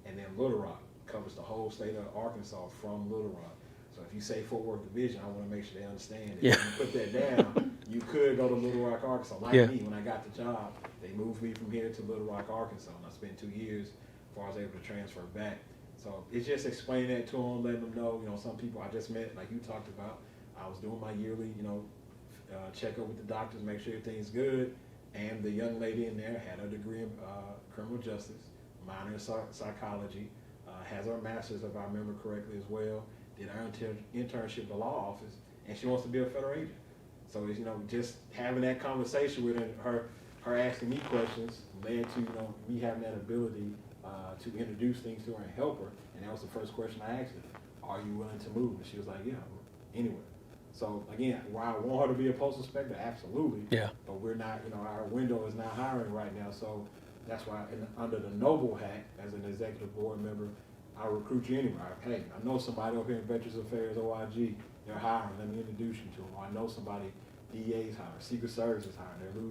D: and then Little Rock covers the whole state of Arkansas from Little Rock. So if you say Fort Worth Division, I want to make sure they understand that.
B: Yeah.
D: If you put that down, you could go to Little Rock, Arkansas. Like me, when I got the job, they moved me from here to Little Rock, Arkansas, and I spent 2 years before I was able to transfer back. So it's just explaining that to them, letting them know, some people I just met, like you talked about, I was doing my yearly, checkup with the doctors, make sure everything's good. And the young lady in there had a degree in criminal justice, minor in psychology, has her master's, if I remember correctly, as well. Did her internship at the law office, and she wants to be a federal agent. So it's, just having that conversation with her asking me questions led to, me having that ability to introduce things to her and help her. And that was the first question I asked her: are you willing to move? And she was like, yeah, anywhere. So again, while I want her to be a postal inspector, absolutely. Yeah. But we're not, our window is not hiring right now. So that's why under the Noble hat, as an executive board member, I'll recruit you anywhere. Hey, I know somebody over here in Veterans Affairs, OIG, they're hiring. Let me introduce you to them. Or I know somebody, DA's hiring, Secret Service is hiring. They're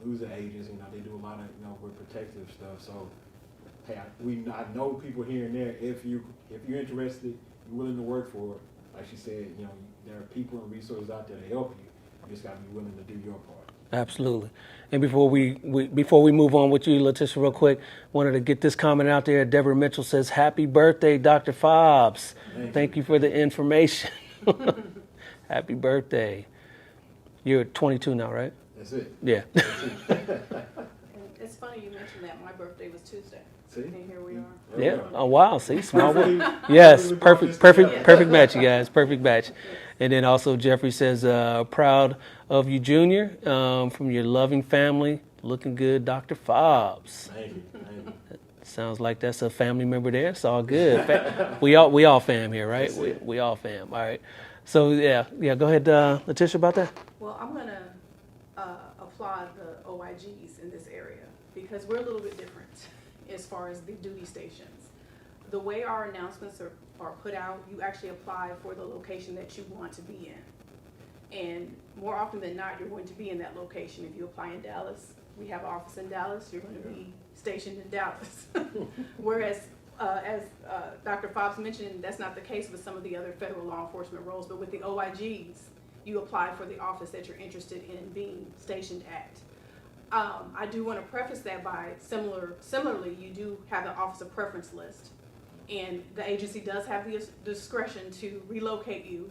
D: losing agents. They do a lot of, with protective stuff. So, hey, I know people here and there. If you're interested, you're willing to work for it. Like she said, there are people and resources out there to help you. You just got to be willing to do your part.
B: Absolutely. And before we move on with you, Latisha, real quick, wanted to get this comment out there. Deborah Mitchell says, "Happy birthday, Dr. Fobbs. Thank you for the information." Happy birthday. You're 22 now, right?
D: That's it.
B: Yeah.
C: And it's funny you mentioned that. My birthday was Tuesday.
D: See?
C: And here we are.
B: Yeah. Oh, wow. See, small world. Yes. Perfect match, you guys. Perfect match. And then also Jeffrey says, proud of you, Junior, from your loving family. Looking good, Dr. Fobbs.
D: Thank you.
B: Sounds like that's a family member there. It's all good. We all fam here, right? We all fam. All right. So, yeah. Go ahead, Latisha, about that.
C: Well, I'm going to applaud the OIGs in this area because we're a little bit different as far as the duty stations. The way our announcements are put out, you actually apply for the location that you want to be in. And more often than not, you're going to be in that location. If you apply in Dallas, we have an office in Dallas, you're going to be stationed in Dallas. Whereas, as Dr. Fobbs mentioned, that's not the case with some of the other federal law enforcement roles, but with the OIGs, you apply for the office that you're interested in being stationed at. I do want to preface that by similarly, you do have an officer preference list, and the agency does have the discretion to relocate you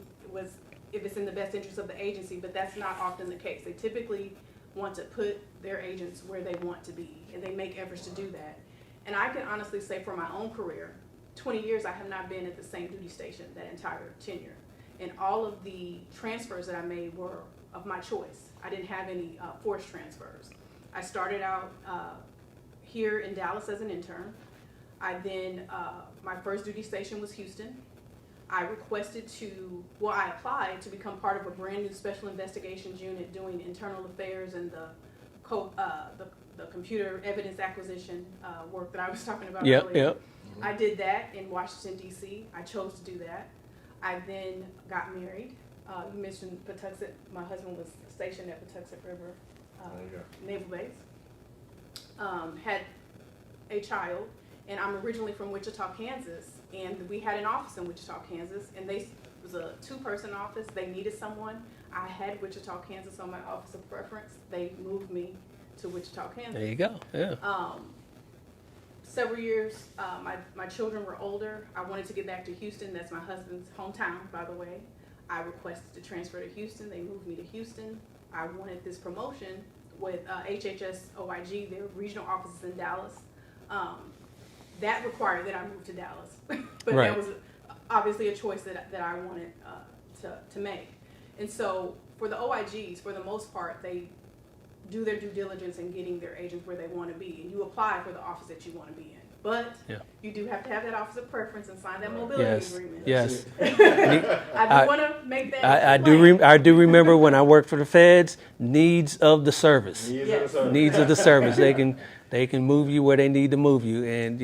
C: if it's in the best interest of the agency, but that's not often the case. They typically want to put their agents where they want to be, and they make efforts to do that. And I can honestly say for my own career, 20 years I have not been at the same duty station that entire tenure. And all of the transfers that I made were of my choice. I didn't have any forced transfers. I started out here in Dallas as an intern. I then, my first duty station was Houston. I requested I applied to become part of a brand new special investigations unit doing internal affairs and the computer evidence acquisition work that I was talking about earlier.
B: Yep.
C: I did that in Washington, D.C. I chose to do that. I then got married. You mentioned Patuxent. My husband was stationed at Patuxent River Naval Base. Had a child, and I'm originally from Wichita, Kansas, and we had an office in Wichita, Kansas, and it was a 2-person office. They needed someone. I had Wichita, Kansas on my office of preference. They moved me to Wichita, Kansas.
B: There you go. Yeah.
C: Several years, my children were older. I wanted to get back to Houston. That's my husband's hometown, by the way. I requested to transfer to Houston. They moved me to Houston. I wanted this promotion with HHS OIG, their regional offices in Dallas. That required that I move to Dallas. But
B: Right.
C: that was obviously a choice that I wanted to make. And so for the OIGs, for the most part, they do their due diligence in getting their agents where they want to be, and you apply for the office that you want to be in. But you do have to have that office of preference and sign that mobility agreement.
B: Yes.
C: I do want to make that.
B: I do remember when I worked for the feds. Needs of the service. Needs of the service. They can move you where they need to move you, and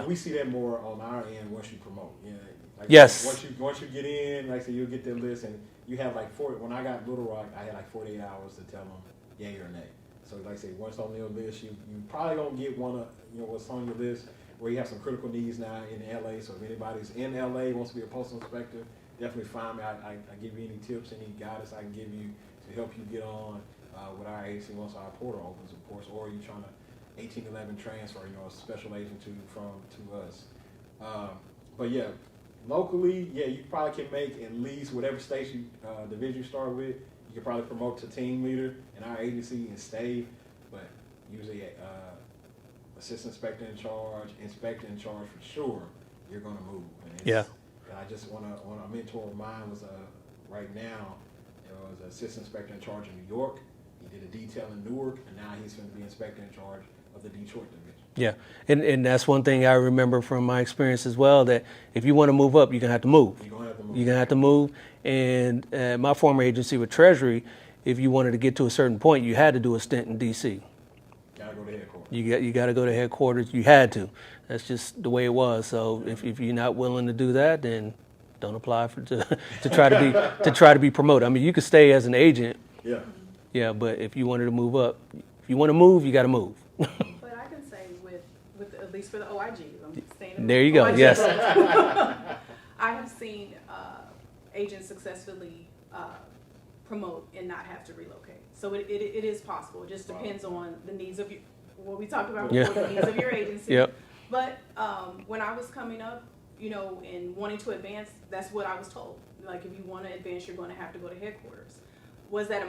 D: We see that more on our end once you promote. Like
B: Yes.
D: Once you get in, like I said, you'll get their list, and you have like when I got Little Rock, I had like 48 hours to tell them yay or nay. So like I say, once on your list, you probably gonna get one of what's on your list where you have some critical needs now in LA. So if anybody's in LA wants to be a postal inspector, definitely find me. I give you any tips, any guidance I can give you to help you get on with our agency once our portal opens, of course, or you trying to 1811 transfer, a special agent to us. But yeah, locally, you probably can make at least whatever station division you start with. You can probably promote to team leader in our agency and stay, but usually assistant inspector in charge, inspector in charge for sure, you're going to move. And I just want a mentor of mine was right now, was an assistant inspector in charge in New York. He did a detail in Newark, and now he's going to be inspector in charge of the Detroit division.
B: Yeah, and that's one thing I remember from my experience as well, that if you want to move up, you're going to have to move. You're going to have to move. And my former agency with Treasury, if you wanted to get to a certain point, you had to do a stint in D.C.
D: Got to go to headquarters.
B: You got to go to headquarters. You had to. That's just the way it was. So if you're not willing to do that, then don't apply to try to be promoted. I mean, you could stay as an agent.
D: Yeah.
B: Yeah, but if you wanted to move up, if you want to move, you got to move.
C: But I can say with at least for the OIGs, I'm staying.
B: There you go.
C: OIGs.
B: Yes.
C: I have seen agents successfully promote and not have to relocate. So it is possible. It just depends on the needs of what we talked about before, the needs of your agency.
B: Yep.
C: But when I was coming up, and wanting to advance, that's what I was told. Like, if you want to advance, you're going to have to go to headquarters. Was that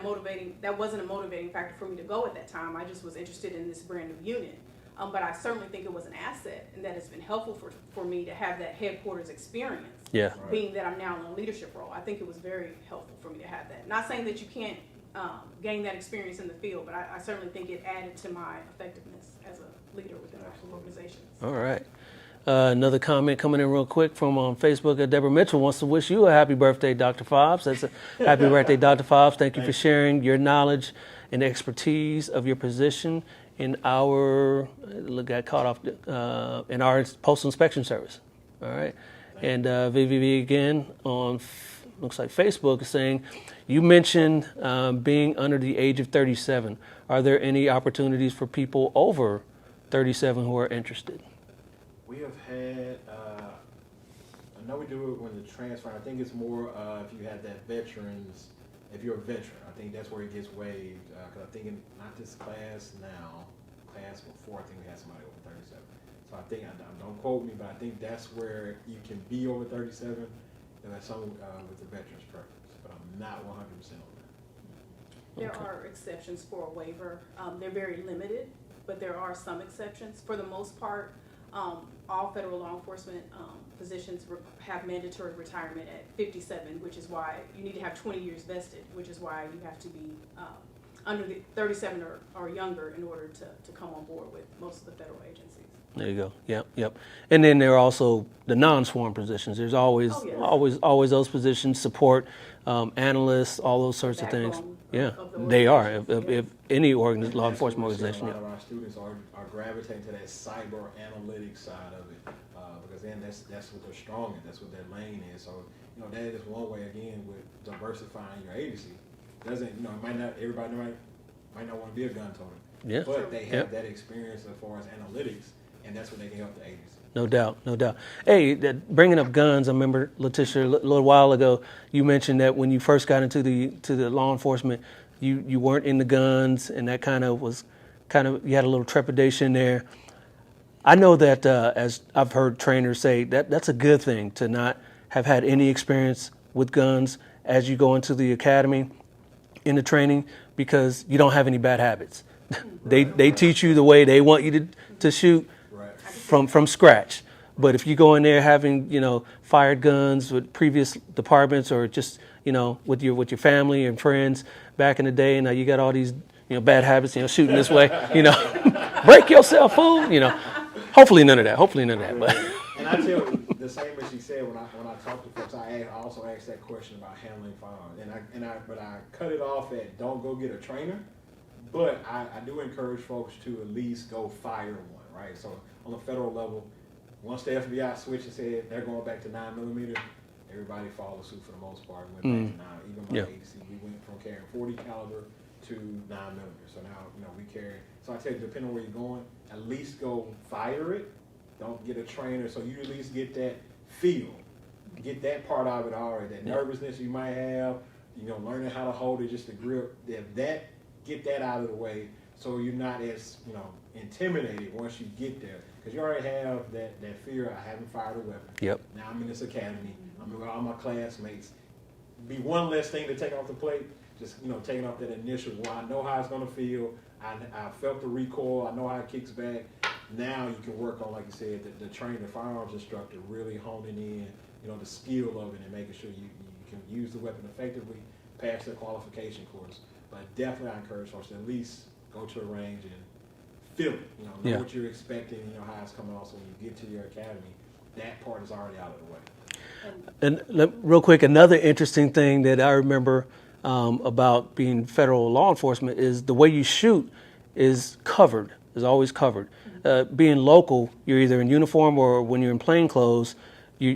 C: that wasn't a motivating factor for me to go at that time. I just was interested in this brand new unit. But I certainly think it was an asset, and that it's been helpful for me to have that headquarters experience.
B: Yeah.
C: Being that I'm now in a leadership role, I think it was very helpful for me to have that. Not saying that you can't gain that experience in the field, but I certainly think it added to my effectiveness as a leader within our organizations.
B: All right. Another comment coming in real quick from on Facebook. Deborah Mitchell wants to wish you a happy birthday, Dr. Fobbs. That's a happy birthday, Dr. Fobbs. Thank you for sharing your knowledge and expertise of your position in our in our postal inspection service. All right. And VVV again on looks like Facebook is saying, you mentioned being under the age of 37. Are there any opportunities for people over 37 who are interested?
D: We have had, I know we do it when the transfer, I think it's more if you have that veterans, if you're a veteran, I think that's where it gets waived. Because I think not this class now, class before, I think we had somebody over 37. So I think, don't quote me, but I think that's where you can be over 37, and that's something with the veterans preference. But I'm not 100% on that.
C: There
B: Okay.
C: are exceptions for a waiver. They're very limited, but there are some exceptions. For the most part, all federal law enforcement positions have mandatory retirement at 57, which is why you need to have 20 years vested, which is why you have to be under the 37 or younger in order to come on board with most of the federal agencies.
B: There you go. Yep, yep. And then there are also the non-sworn positions. There's always,
C: Oh, yes.
B: always those positions, support, analysts, all those sorts of things.
C: Backbone
B: Yeah,
C: of the
B: they are.
C: organization,
B: If
C: yes.
B: any law
D: And that's
B: enforcement
D: what we're
B: organization,
D: seeing. A lot
B: yeah.
D: of our students are gravitating to that cyber analytics side of it, because then that's what they're strong in. That's what their lane is. So that is one way again with diversifying your agency. Doesn't everybody might not want to be a gun toter,
B: Yeah.
D: but they have
B: Yep.
D: that experience as far as analytics, and that's what they can help the agency.
B: No doubt, no doubt. Hey, bringing up guns, I remember, Latisha, a little while ago, you mentioned that when you first got into the law enforcement, you weren't into guns, and that you had a little trepidation there. I know that as I've heard trainers say, that's a good thing to not have had any experience with guns as you go into the academy, in the training, because you don't have any bad habits. They teach you the way they want you to shoot
D: Right.
B: from scratch. But if you go in there having fired guns with previous departments, or just with your family and friends back in the day, and now you got all these bad habits, shooting this way, break yourself, fool. Hopefully none of that. But
D: And I tell you, the same as she said when I talk to folks, I also ask that question about handling firearms, but I cut it off at don't go get a trainer, but I do encourage folks to at least go fire one, right? So on the federal level, once the FBI switched and said they're going back to 9mm, everybody followed suit for the most part. Went back to 9. Even my
B: Yeah.
D: agency, we went from carrying 40 caliber to 9mm. So now we carry. So I tell you, depending on where you're going, at least go fire it. Don't get a trainer, so you at least get that feel, get that part of it already. That nervousness you might have, learning how to hold it, just the grip. Get that out of the way, so you're not as intimidated once you get there, because you already have that fear. I haven't fired a weapon.
B: Yep.
D: Now I'm in this academy. I'm with all my classmates. Be one less thing to take off the plate. Just taking off that initial. Well, I know how it's gonna feel. I felt the recoil. I know how it kicks back. Now you can work on, like you said, the trainer, the firearms instructor, really honing in, the skill of it and making sure you can use the weapon effectively, pass the qualification course. But definitely I encourage folks to at least go to a range and feel it, know what you're expecting, how it's coming off. So when you get to your academy, that part is already out of the way.
B: And real quick, another interesting thing that I remember about being federal law enforcement is the way you shoot is always covered. Being local, you're either in uniform or when you're in plain clothes, we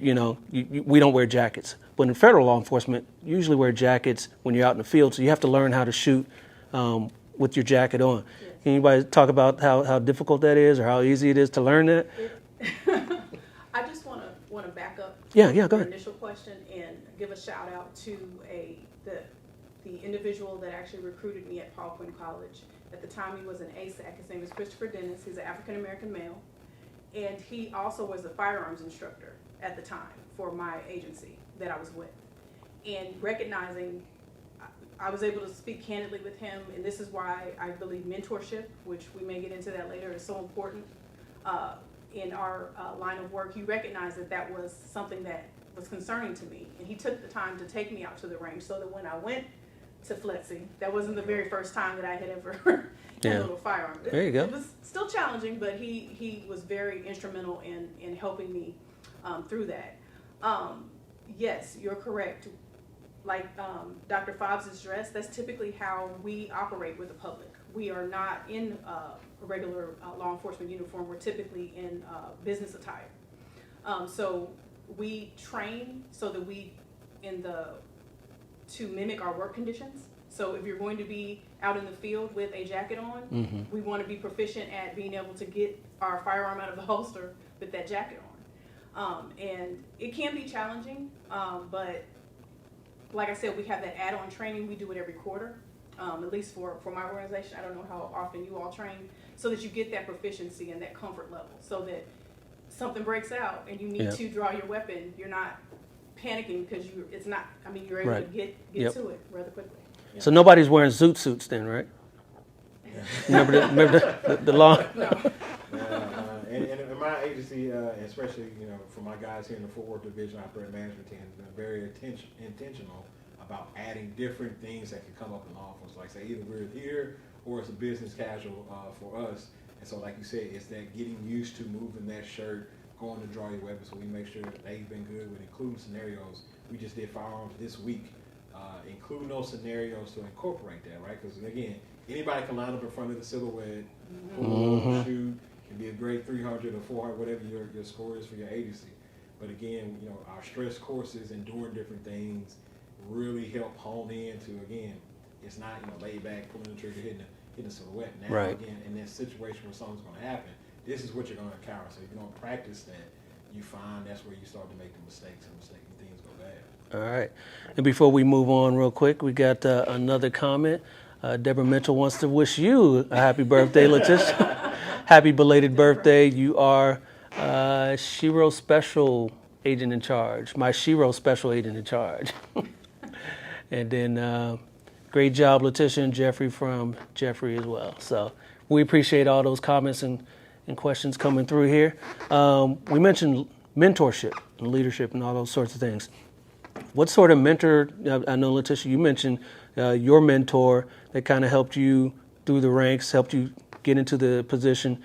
B: don't wear jackets. But in federal law enforcement, you usually wear jackets when you're out in the field, so you have to learn how to shoot with your jacket on.
C: Yes.
B: Can anybody talk about how difficult that is, or how easy it is to learn that?
C: I just want to back up.
B: Yeah, go
C: your
B: ahead.
C: initial question and give a shout out to the individual that actually recruited me at Paul Quinn College. At the time, he was an ASAC. His name is Christopher Dennis. He's an African American male, and he also was a firearms instructor at the time for my agency that I was with. And recognizing, I was able to speak candidly with him, and this is why I believe mentorship, which we may get into that later, is so important in our line of work. He recognized that was something that was concerning to me, and he took the time to take me out to the range, so that when I went to FLETC, that wasn't the very first time that I had ever handled a firearm.
B: There you go.
C: It was still challenging, but he was very instrumental in helping me through that. Yes, you're correct. Like Dr. Fobbs' addressed, that's typically how we operate with the public. We are not in a regular law enforcement uniform. We're typically in business attire. So we train so that to mimic our work conditions. So if you're going to be out in the field with a jacket on, we want to be proficient at being able to get our firearm out of the holster with that jacket on. And it can be challenging, but like I said, we have that add-on training. We do it every quarter, at least for my organization. I don't know how often you all train, so that you get that proficiency and that comfort level, so that something breaks out and you need to draw your weapon, you're not panicking because you're able to get to it rather quickly.
B: So nobody's wearing zoot suits then, right? Remember the law?
D: And in my agency, especially for my guys here in the Fort Worth Division Operating Management Team, has been very intentional about adding different things that can come up in law enforcement. Like say either we're here or it's a business casual for us. And so, like you said, it's that getting used to moving that shirt, going to draw your weapon. So we make sure that they've been good with including scenarios. We just did firearms this week, including those scenarios to incorporate that, right? Because again, anybody can line up in front of the silhouette, pull, shoot, can be a great 300 or 400, whatever your score is for your agency. But again, our stress courses and doing different things really help hone in to, again, it's not laid back, pulling the trigger, hitting the silhouette. Now,
B: right.
D: Again, in that situation where something's going to happen, this is what you're going to encounter. So if you don't practice that, you find that's where you start to make the mistakes and things go bad.
B: All right. And before we move on real quick, we got another comment. Deborah Mitchell wants to wish you a happy birthday, Latisha. Happy belated birthday. You are Shiro Special Agent in Charge. My Shiro Special Agent in Charge. And then great job, Latisha and Jeffrey from Jeffrey as well. So we appreciate all those comments and questions coming through here. We mentioned mentorship and leadership and all those sorts of things. What sort of mentor, I know, Latisha, you mentioned your mentor that kind of helped you through the ranks, helped you get into the position.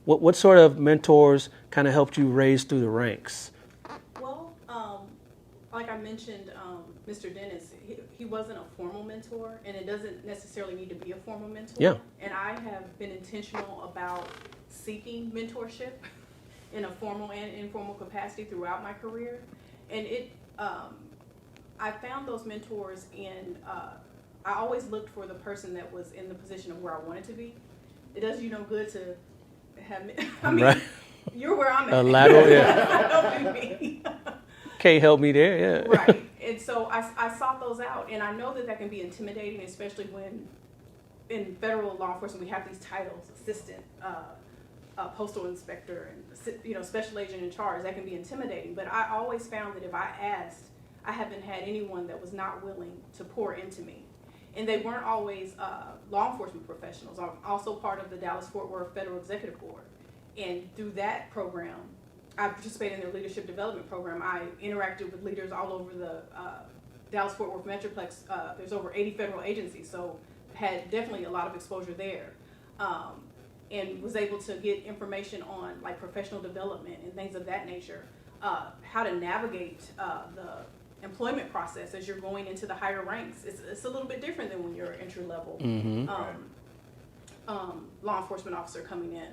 B: What sort of mentors kind of helped you raise through the ranks?
C: Well, like I mentioned, Mr. Dennis, he wasn't a formal mentor, and it doesn't necessarily need to be a formal mentor.
B: Yeah.
C: And I have been intentional about seeking mentorship in a formal and informal capacity throughout my career. And I found those mentors in, I always looked for the person that was in the position of where I wanted to be. It does you no good to have, I mean,
B: right.
C: You're where I'm at.
B: A lateral, yeah.
C: That's not helping me.
B: Can't help me there, yeah.
C: Right. And so I sought those out, and I know that can be intimidating, especially when in federal law enforcement we have these titles: assistant, postal inspector, and special agent in charge. That can be intimidating. But I always found that if I asked, I haven't had anyone that was not willing to pour into me. And they weren't always law enforcement professionals. I'm also part of the Dallas-Fort Worth Federal Executive Board. And through that program, I participated in their leadership development program. I interacted with leaders all over the Dallas-Fort Worth Metroplex. There's over 80 federal agencies, so had definitely a lot of exposure there. And was able to get information on like professional development and things of that nature, how to navigate the employment process as you're going into the higher ranks. It's a little bit different than when you're an entry-level law enforcement officer coming in.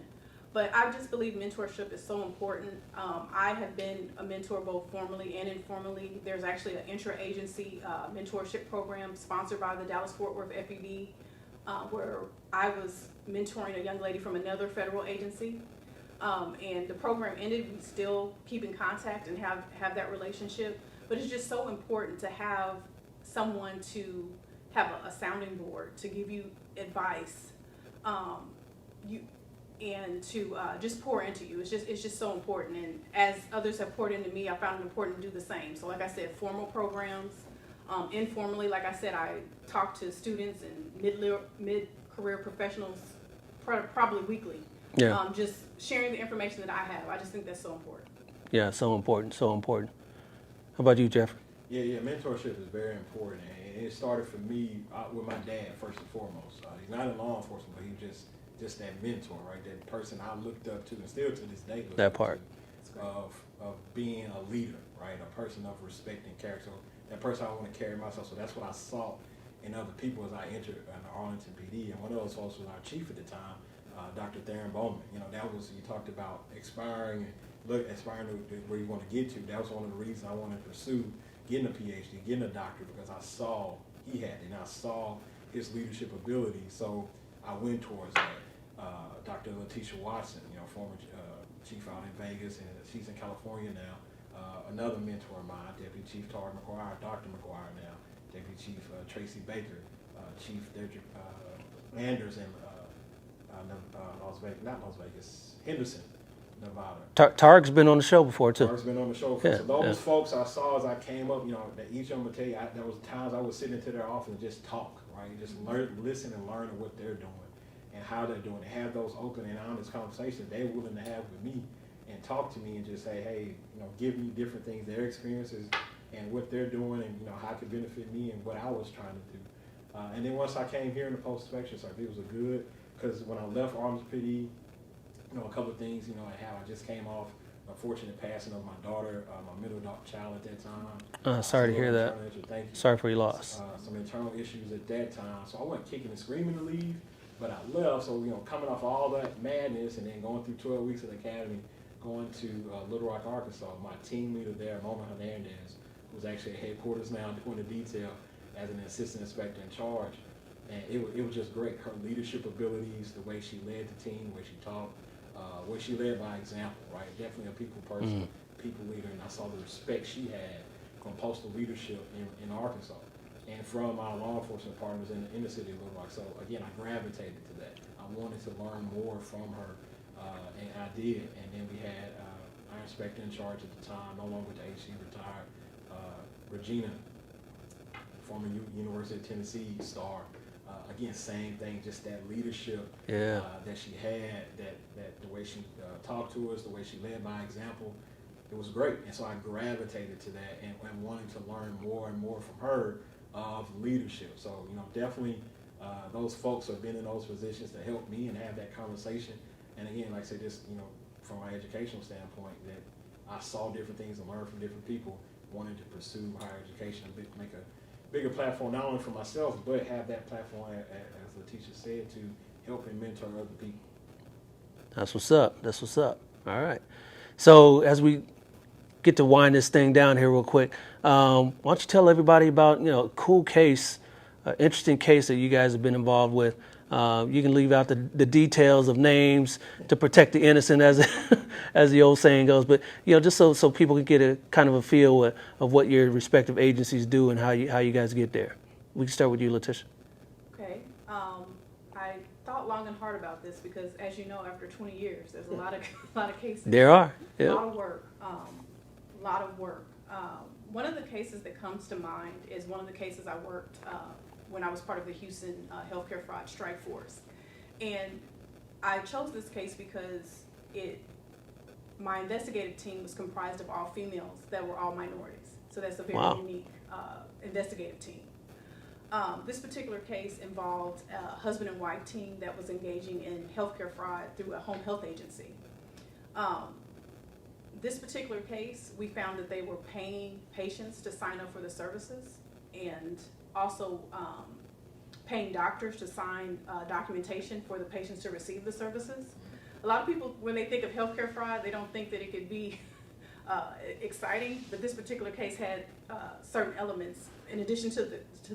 C: But I just believe mentorship is so important. I have been a mentor both formally and informally. There's actually an intra-agency mentorship program sponsored by the Dallas-Fort Worth FED, where I was mentoring a young lady from another federal agency. And the program ended. We still keep in contact and have that relationship. But it's just so important to have someone to have a sounding board to give you advice, and to just pour into you. It's just so important. And as others have poured into me, I found it important to do the same. So like I said, formal programs, informally, like I said, I talk to students and mid-career professionals probably weekly.
B: Yeah.
C: Just sharing the information that I have. I just think that's so important.
B: Yeah, so important, so important. How about you, Jeff?
D: Yeah, mentorship is very important. And it started for me with my dad, first and foremost. He's not in law enforcement, but he's just that mentor, right? That person I looked up to and still to this day.
B: That part.
D: Of being a leader, right? A person of respect and character. So that person I want to carry myself. So that's what I sought in other people as I entered Arlington PD. And one of those folks was our chief at the time, Dr. Theron Bowman. That was, you talked about aspiring to where you want to get to. That was one of the reasons I wanted to pursue getting a PhD, getting a doctorate, because I saw he had it, and I saw his leadership ability. So I went towards that. Dr. Latisha Watson, former chief out in Vegas, and she's in California now. Another mentor of mine, Deputy Chief Tara McGuire, Dr. McGuire now, Deputy Chief Tracy Baker, Chief Anders in Henderson, Nevada.
B: Targ's been on the show before too.
D: Targ's been on the show before.
B: Yeah,
D: So those
B: yeah.
D: folks I saw as I came up, that each of them would tell you, there was times I would sit into their office and just talk, right? Just listen and learn what they're doing and how they're doing it. Have those open and honest conversations they're willing to have with me and talk to me and just say, hey, give me different things, their experiences and what they're doing and, how it could benefit me and what I was trying to do. And then once I came here in the post-inspection circuit, it was a good, because when I left Arms PD, a couple of things, I just came off a fortunate passing of my daughter, my middle child at that time.
B: Sorry to hear that.
D: Thank you.
B: Sorry for your loss.
D: Some internal issues at that time. So I wasn't kicking and screaming to leave, but I left. So, coming off all that madness and then going through 12 weeks of the academy, going to Little Rock, Arkansas, my team leader there, Mona Hernandez, who's actually at headquarters now doing the detail as an assistant inspector in charge. And it was just great. Her leadership abilities, the way she led the team, the way she talked, where she led by example, right? Definitely a people person, people leader, and I saw the respect she had from Postal leadership in Arkansas and from our law enforcement partners in the city of Little Rock. So again, I gravitated to that. I wanted to learn more from her, and I did. And then we had our inspector in charge at the time, no longer with the HC, retired, Regina, former University of Tennessee star. Again, same thing, just that leadership that she had, that the way she talked to us, the way she led by example, it was great. And so I gravitated to that and wanting to learn more and more from her of leadership. So, definitely those folks have been in those positions to help me and have that conversation. And again, like I said, just, from my educational standpoint, that I saw different things and learned from different people, wanting to pursue higher education and make a bigger platform, not only for myself, but have that platform, as Latisha said, to help and mentor other people.
B: That's what's up. That's what's up. All right. So as we get to wind this thing down here real quick, why don't you tell everybody about, a cool case, interesting case that you guys have been involved with. You can leave out the details of names to protect the innocent, as the old saying goes. But just so people can get a kind of a feel of what your respective agencies do and how you guys get there. We can start with you, Latisha.
C: Okay. I thought long and hard about this because, as you know, after 20 years, there's a lot of cases.
B: There are.
C: Yep. A lot of work. One of the cases that comes to mind is one of the cases I worked when I was part of the Houston healthcare fraud strike force. And I chose this case because my investigative team was comprised of all females that were all minorities. So that's a very unique investigative team. This particular case involved a husband and wife team that was engaging in healthcare fraud through a home health agency. This particular case, we found that they were paying patients to sign up for the services and also paying doctors to sign documentation for the patients to receive the services. A lot of people, when they think of healthcare fraud, they don't think that it could be exciting, but this particular case had certain elements, in addition to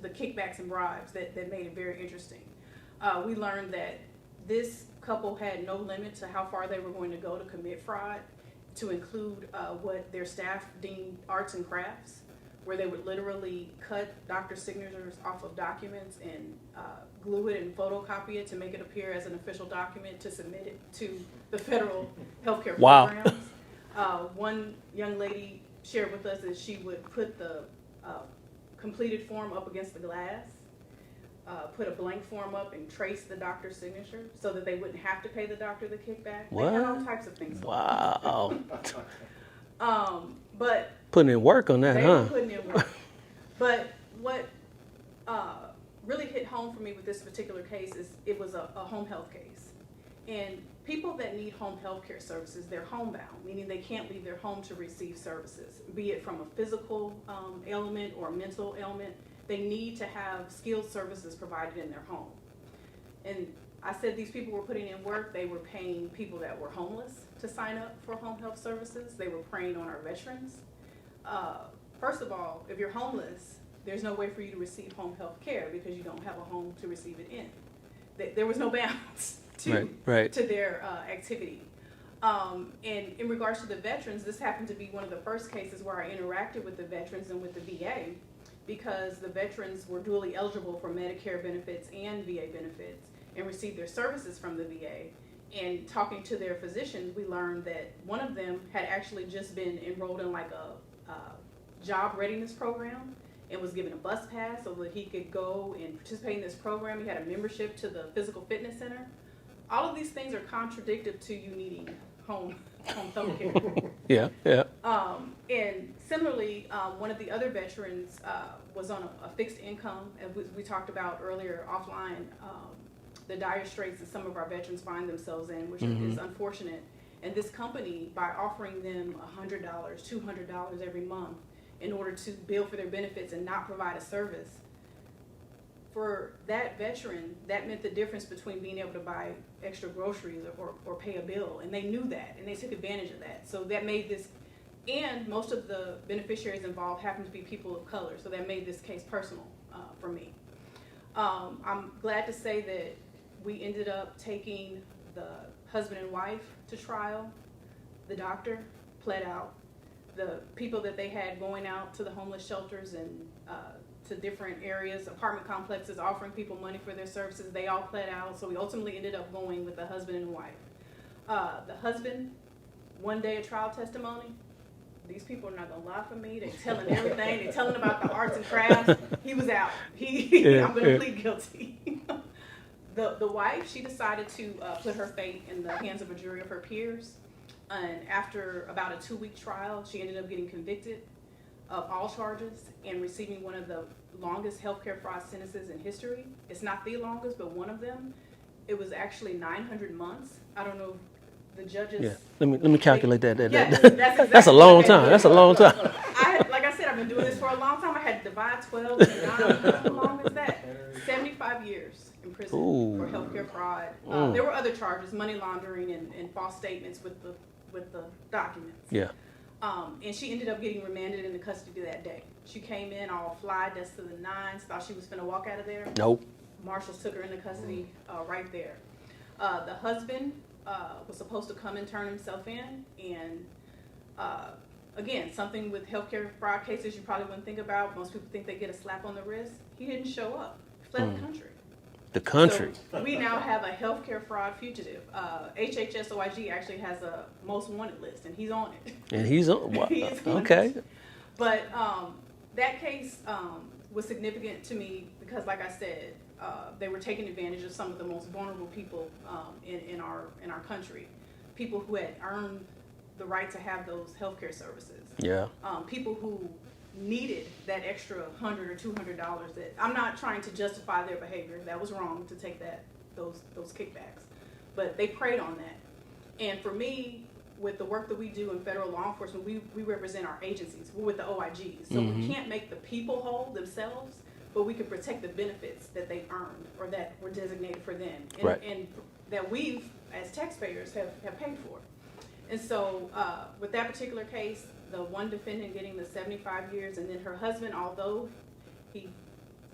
C: the kickbacks and bribes, that made it very interesting. We learned that this couple had no limit to how far they were going to go to commit fraud, to include what their staff deemed arts and crafts, where they would literally cut doctor signatures off of documents and glue it and photocopy it to make it appear as an official document to submit it to the federal healthcare programs. One young lady shared with us that she would put the completed form up against the glass, put a blank form up and trace the doctor's signature so that they wouldn't have to pay the doctor the kickback. They had all types of things.
B: Wow.
C: But
B: putting in work on that,
C: they
B: huh?
C: were putting in work. But what really hit home for me with this particular case is it was a home health case. And people that need home health care services, they're homebound, meaning they can't leave their home to receive services, be it from a physical ailment or a mental ailment. They need to have skilled services provided in their home. And I said these people were putting in work. They were paying people that were homeless to sign up for home health services. They were preying on our veterans. First of all, if you're homeless, there's no way for you to receive home health care because you don't have a home to receive it in. There was no bounds to their activity. And in regards to the veterans, this happened to be one of the first cases where I interacted with the veterans and with the VA, because the veterans were dually eligible for Medicare benefits and VA benefits and received their services from the VA. And talking to their physicians, we learned that one of them had actually just been enrolled in like a job readiness program and was given a bus pass so that he could go and participate in this program. He had a membership to the physical fitness center. All of these things are contradictory to you needing home health care.
B: Yeah, yeah.
C: And similarly, one of the other veterans was on a fixed income, and we talked about earlier offline, the dire straits that some of our veterans find themselves in, which is unfortunate. And this company, by offering them $100, $200 every month in order to bill for their benefits and not provide a service, for that veteran, that meant the difference between being able to buy extra groceries or pay a bill. And they knew that, and they took advantage of that. So that made this, and most of the beneficiaries involved happened to be people of color, so that made this case personal for me. I'm glad to say that we ended up taking the husband and wife to trial. The doctor pled out. The people that they had going out to the homeless shelters and to different areas, apartment complexes, offering people money for their services, they all pled out. So we ultimately ended up going with the husband and wife. The husband, one day of trial testimony, these people are not gonna lie for me. They're telling everything. They're telling about the arts and crafts. He was out. I'm gonna plead guilty. The wife, she decided to put her fate in the hands of a jury of her peers. And after about a 2-week trial, she ended up getting convicted of all charges and receiving one of the longest healthcare fraud sentences in history. It's not the longest, but one of them. It was actually 900 months. I don't know if the judges.
B: Yeah, let me calculate that.
C: That's exactly
B: That's a long time. That's a long time.
C: Like I said, I've been doing this for a long time. I had to divide 12 and 9. How long is that? 75 years in prison for healthcare fraud. There were other charges, money laundering and false statements with the documents.
B: Yeah.
C: And she ended up getting remanded into custody that day. She came in all fly, dressed to the nines, thought she was finna walk out of there.
B: Nope.
C: Marshals took her into custody right there. The husband was supposed to come and turn himself in, and again, something with healthcare fraud cases you probably wouldn't think about. Most people think they get a slap on the wrist. He didn't show up. He fled the country.
B: The country.
C: So we now have a healthcare fraud fugitive. HHSOIG actually has a most wanted list, and he's on it.
B: And he's on. Wow.
C: He is on
B: Okay.
C: it. But that case was significant to me because, like I said, they were taking advantage of some of the most vulnerable people in our country, people who had earned the right to have those healthcare services.
B: Yeah.
C: People who needed that extra $100 or $200. That I'm not trying to justify their behavior. That was wrong to take those kickbacks, but they preyed on that. And for me, with the work that we do in federal law enforcement, we represent our agencies. We're with the OIGs, so we can't make the people whole themselves, but we can protect the benefits that they earned or that were designated for them, and that we, as taxpayers, have paid for. And so with that particular case, the one defendant getting the 75 years, and then her husband, although he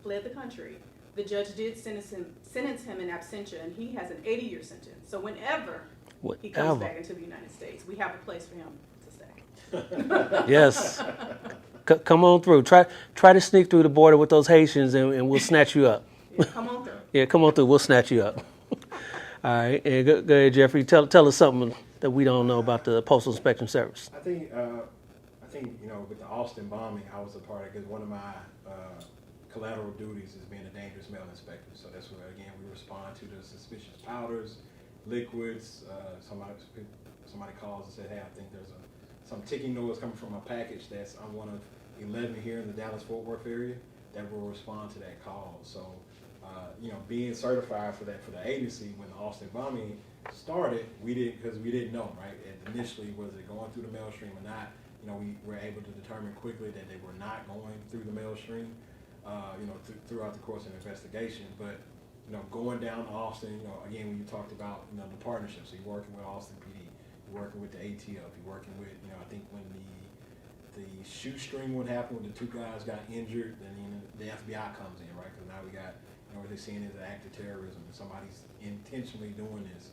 C: fled the country, the judge did sentence him in absentia, and he has an 80-year sentence. So whenever he comes back into the United States, we have a place for him to stay.
B: Yes. Come on through. Try to sneak through the border with those Haitians, and we'll snatch you up.
C: Yeah, come on through.
B: Yeah, come on through. We'll snatch you up. All right. And go ahead, Jeffrey. Tell us something that we don't know about the Postal Inspection Service.
D: I think with the Austin bombing, I was a part of it because one of my collateral duties is being a dangerous mail inspector. So that's where, again, we respond to the suspicious powders, liquids. Somebody calls and said, hey, I think there's some ticking noise coming from a package that's on one of 11 here in the Dallas-Fort Worth area that will respond to that call. So, being certified for the agency when the Austin bombing started, we didn't know, right? And initially, was it going through the mail stream or not? We were able to determine quickly that they were not going through the mail stream, throughout the course of the investigation. But, going down to Austin, again, when you talked about, the partnerships, so you're working with Austin PD, you're working with the ATF, you're working with, I think when the shoestring would happen when the 2 guys got injured, then the FBI comes in, right? Because now we got, what they're seeing is an act of terrorism, and somebody's intentionally doing this.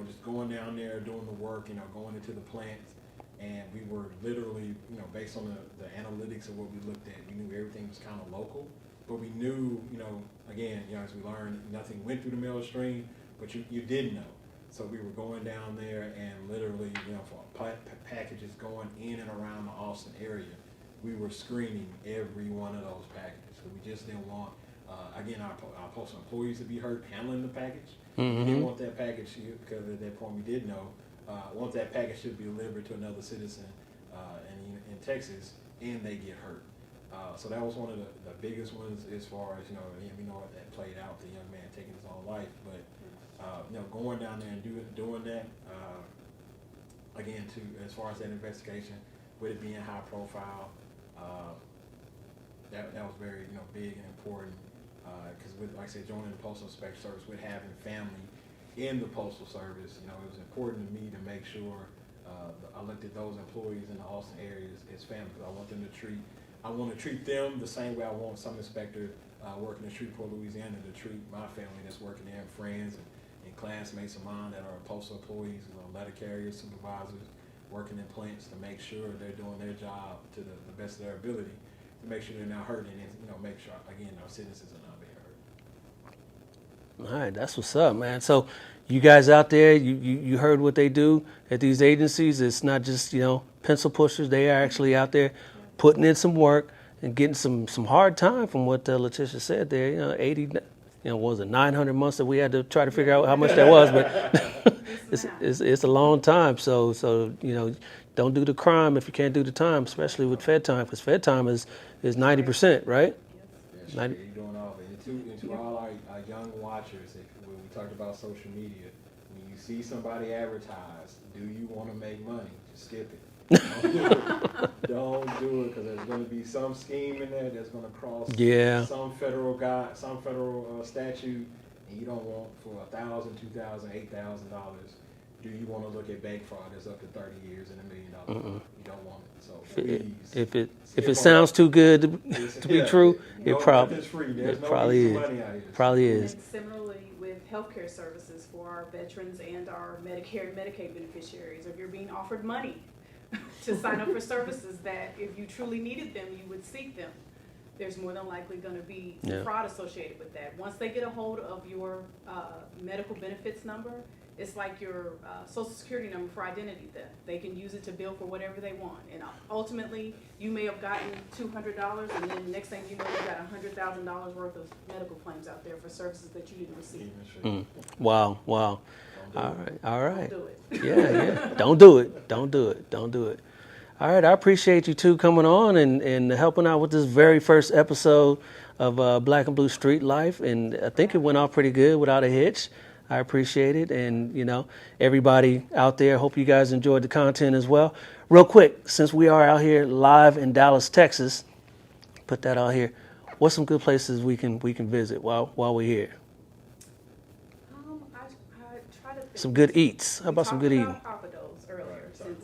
D: Just going down there, doing the work, going into the plants, and we were literally, based on the analytics of what we looked at, we knew everything was kind of local, but we knew, again, as we learned, nothing went through the mail stream, but you did know. So we were going down there and literally, for packages going in and around the Austin area, we were screening every one of those packages. So we just didn't want, again, our postal employees to be hurt handling the package.
B: Mm-hmm.
D: We didn't want that package, because at that point we did know, once that package should be delivered to another citizen in Texas, and they get hurt. So that was one of the biggest ones as far as, we know that played out, the young man taking his own life. But, going down there and doing that, again, as far as that investigation, with it being high profile, that was very, big and important. Because like I said, joining the Postal Inspection Service, with having family in the Postal Service, it was important to me to make sure I looked at those employees in the Austin area as family, because I want to treat them the same way I want some inspector working in Shreveport, Louisiana, to treat my family that's working there, and friends and classmates of mine that are postal employees, letter carriers, supervisors, working in plants, to make sure they're doing their job to the best of their ability, to make sure they're not hurting, and make sure, again, our citizens are not being hurt.
B: All right, that's what's up, man. So you guys out there, you heard what they do at these agencies. It's not just, pencil pushers. They are actually out there putting in some work and getting some hard time, from what Latisha said there. 80, what was it, 900 months that we had to try to figure out how much that was, but it's a long time. So don't do the crime if you can't do the time, especially with Fed time, because Fed time is 90%, right?
D: Yes, you're doing all of it. And to all our young watchers, when we talked about social media, when you see somebody advertise, do you want to make money? Just skip it. Don't do it. Don't do it, because there's going to be some scheme in there that's going to cross some federal statute, and you don't want, for $1,000, $2,000, $8,000. Do you want to look at bank fraud that's up to 30 years and $1 million? You don't want it. So please,
B: if it sounds too good to be true, it probably is. Probably is.
C: And similarly with healthcare services for our veterans and our Medicare and Medicaid beneficiaries, if you're being offered money to sign up for services that, if you truly needed them, you would seek them, there's more than likely going to be fraud associated with that. Once they get a hold of your medical benefits number, it's like your social security number for identity theft. They can use it to bill for whatever they want. And ultimately, you may have gotten $200, and then the next thing you know, you got $100,000 worth of medical claims out there for services that you didn't receive.
B: Wow. All right.
C: Don't do it.
B: Yeah. Don't do it. All right, I appreciate you two coming on and helping out with this very first episode of Black and Blue Street Life. And I think it went off pretty good without a hitch. I appreciate it. And, everybody out there, hope you guys enjoyed the content as well. Real quick, since we are out here live in Dallas, Texas, put that out here. What's some good places we can visit while we're here?
C: I try to think.
B: Some good eats. How about some good eating?
C: We talked about Papados earlier, since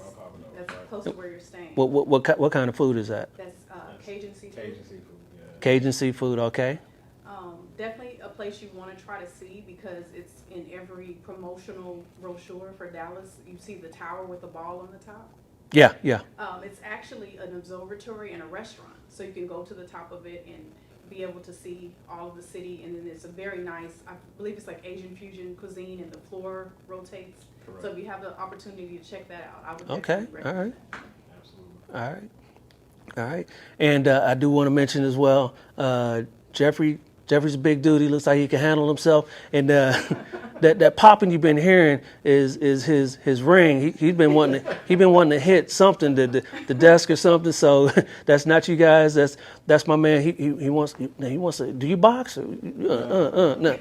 C: that's close to where you're staying.
B: What kind of food is that?
C: That's Cajun seafood.
D: Cajun seafood, yeah.
B: Cajun seafood, okay.
C: Definitely a place you want to try to see, because it's in every promotional brochure for Dallas. You see the tower with the ball on the top.
B: Yeah.
C: It's actually an observatory and a restaurant, so you can go to the top of it and be able to see all of the city. And then it's a very nice, I believe it's like Asian fusion cuisine, and the floor rotates. Correct. So if you have the opportunity to check that out, I would definitely recommend that.
D: Absolutely.
B: All right. And I do want to mention as well, Jeffrey's a big dude. He looks like he can handle himself. And that popping you've been hearing is his ring. He's been wanting to hit something, the desk or something. So that's not you guys. That's my man. He wants to. Do you box? No.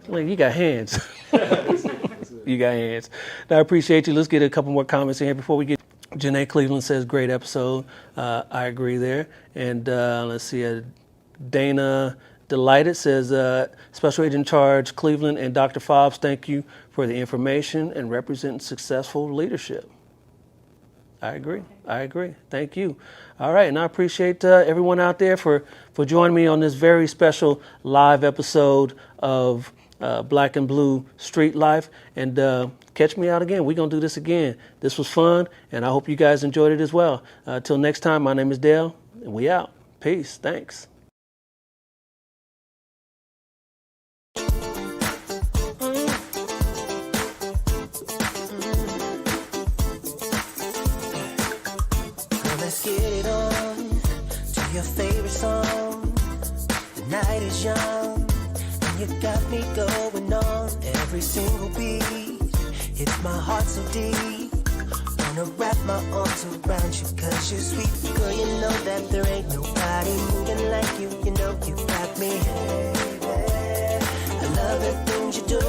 B: Like, you got hands. You got hands. I appreciate you. Let's get a couple more comments in here before we get. Janae Cleveland says, great episode. I agree there. And let's see. Dana Delighted says, Special Agent in Charge Cleveland and Dr. Fobbs, thank you for the information and representing successful leadership. I agree. Thank you. All right, and I appreciate everyone out there for joining me on this very special live episode of Black and Blue Street Life. And catch me out again. We're going to do this again. This was fun, and I hope you guys enjoyed it as well. Till next time, my name is Dale, and we out. Peace. Thanks.
A: on to your favorite song. The night is young, and you got me going on every single beat. Hits my heart so deep. Wanna wrap my arms around you 'cause you're sweet. Girl, you know that there ain't nobody moving like you. You know you got me. I love the things you do.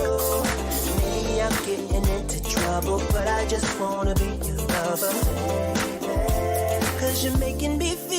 A: Maybe I'm getting into trouble, but I just wanna be your lover. 'Cause you're making me feel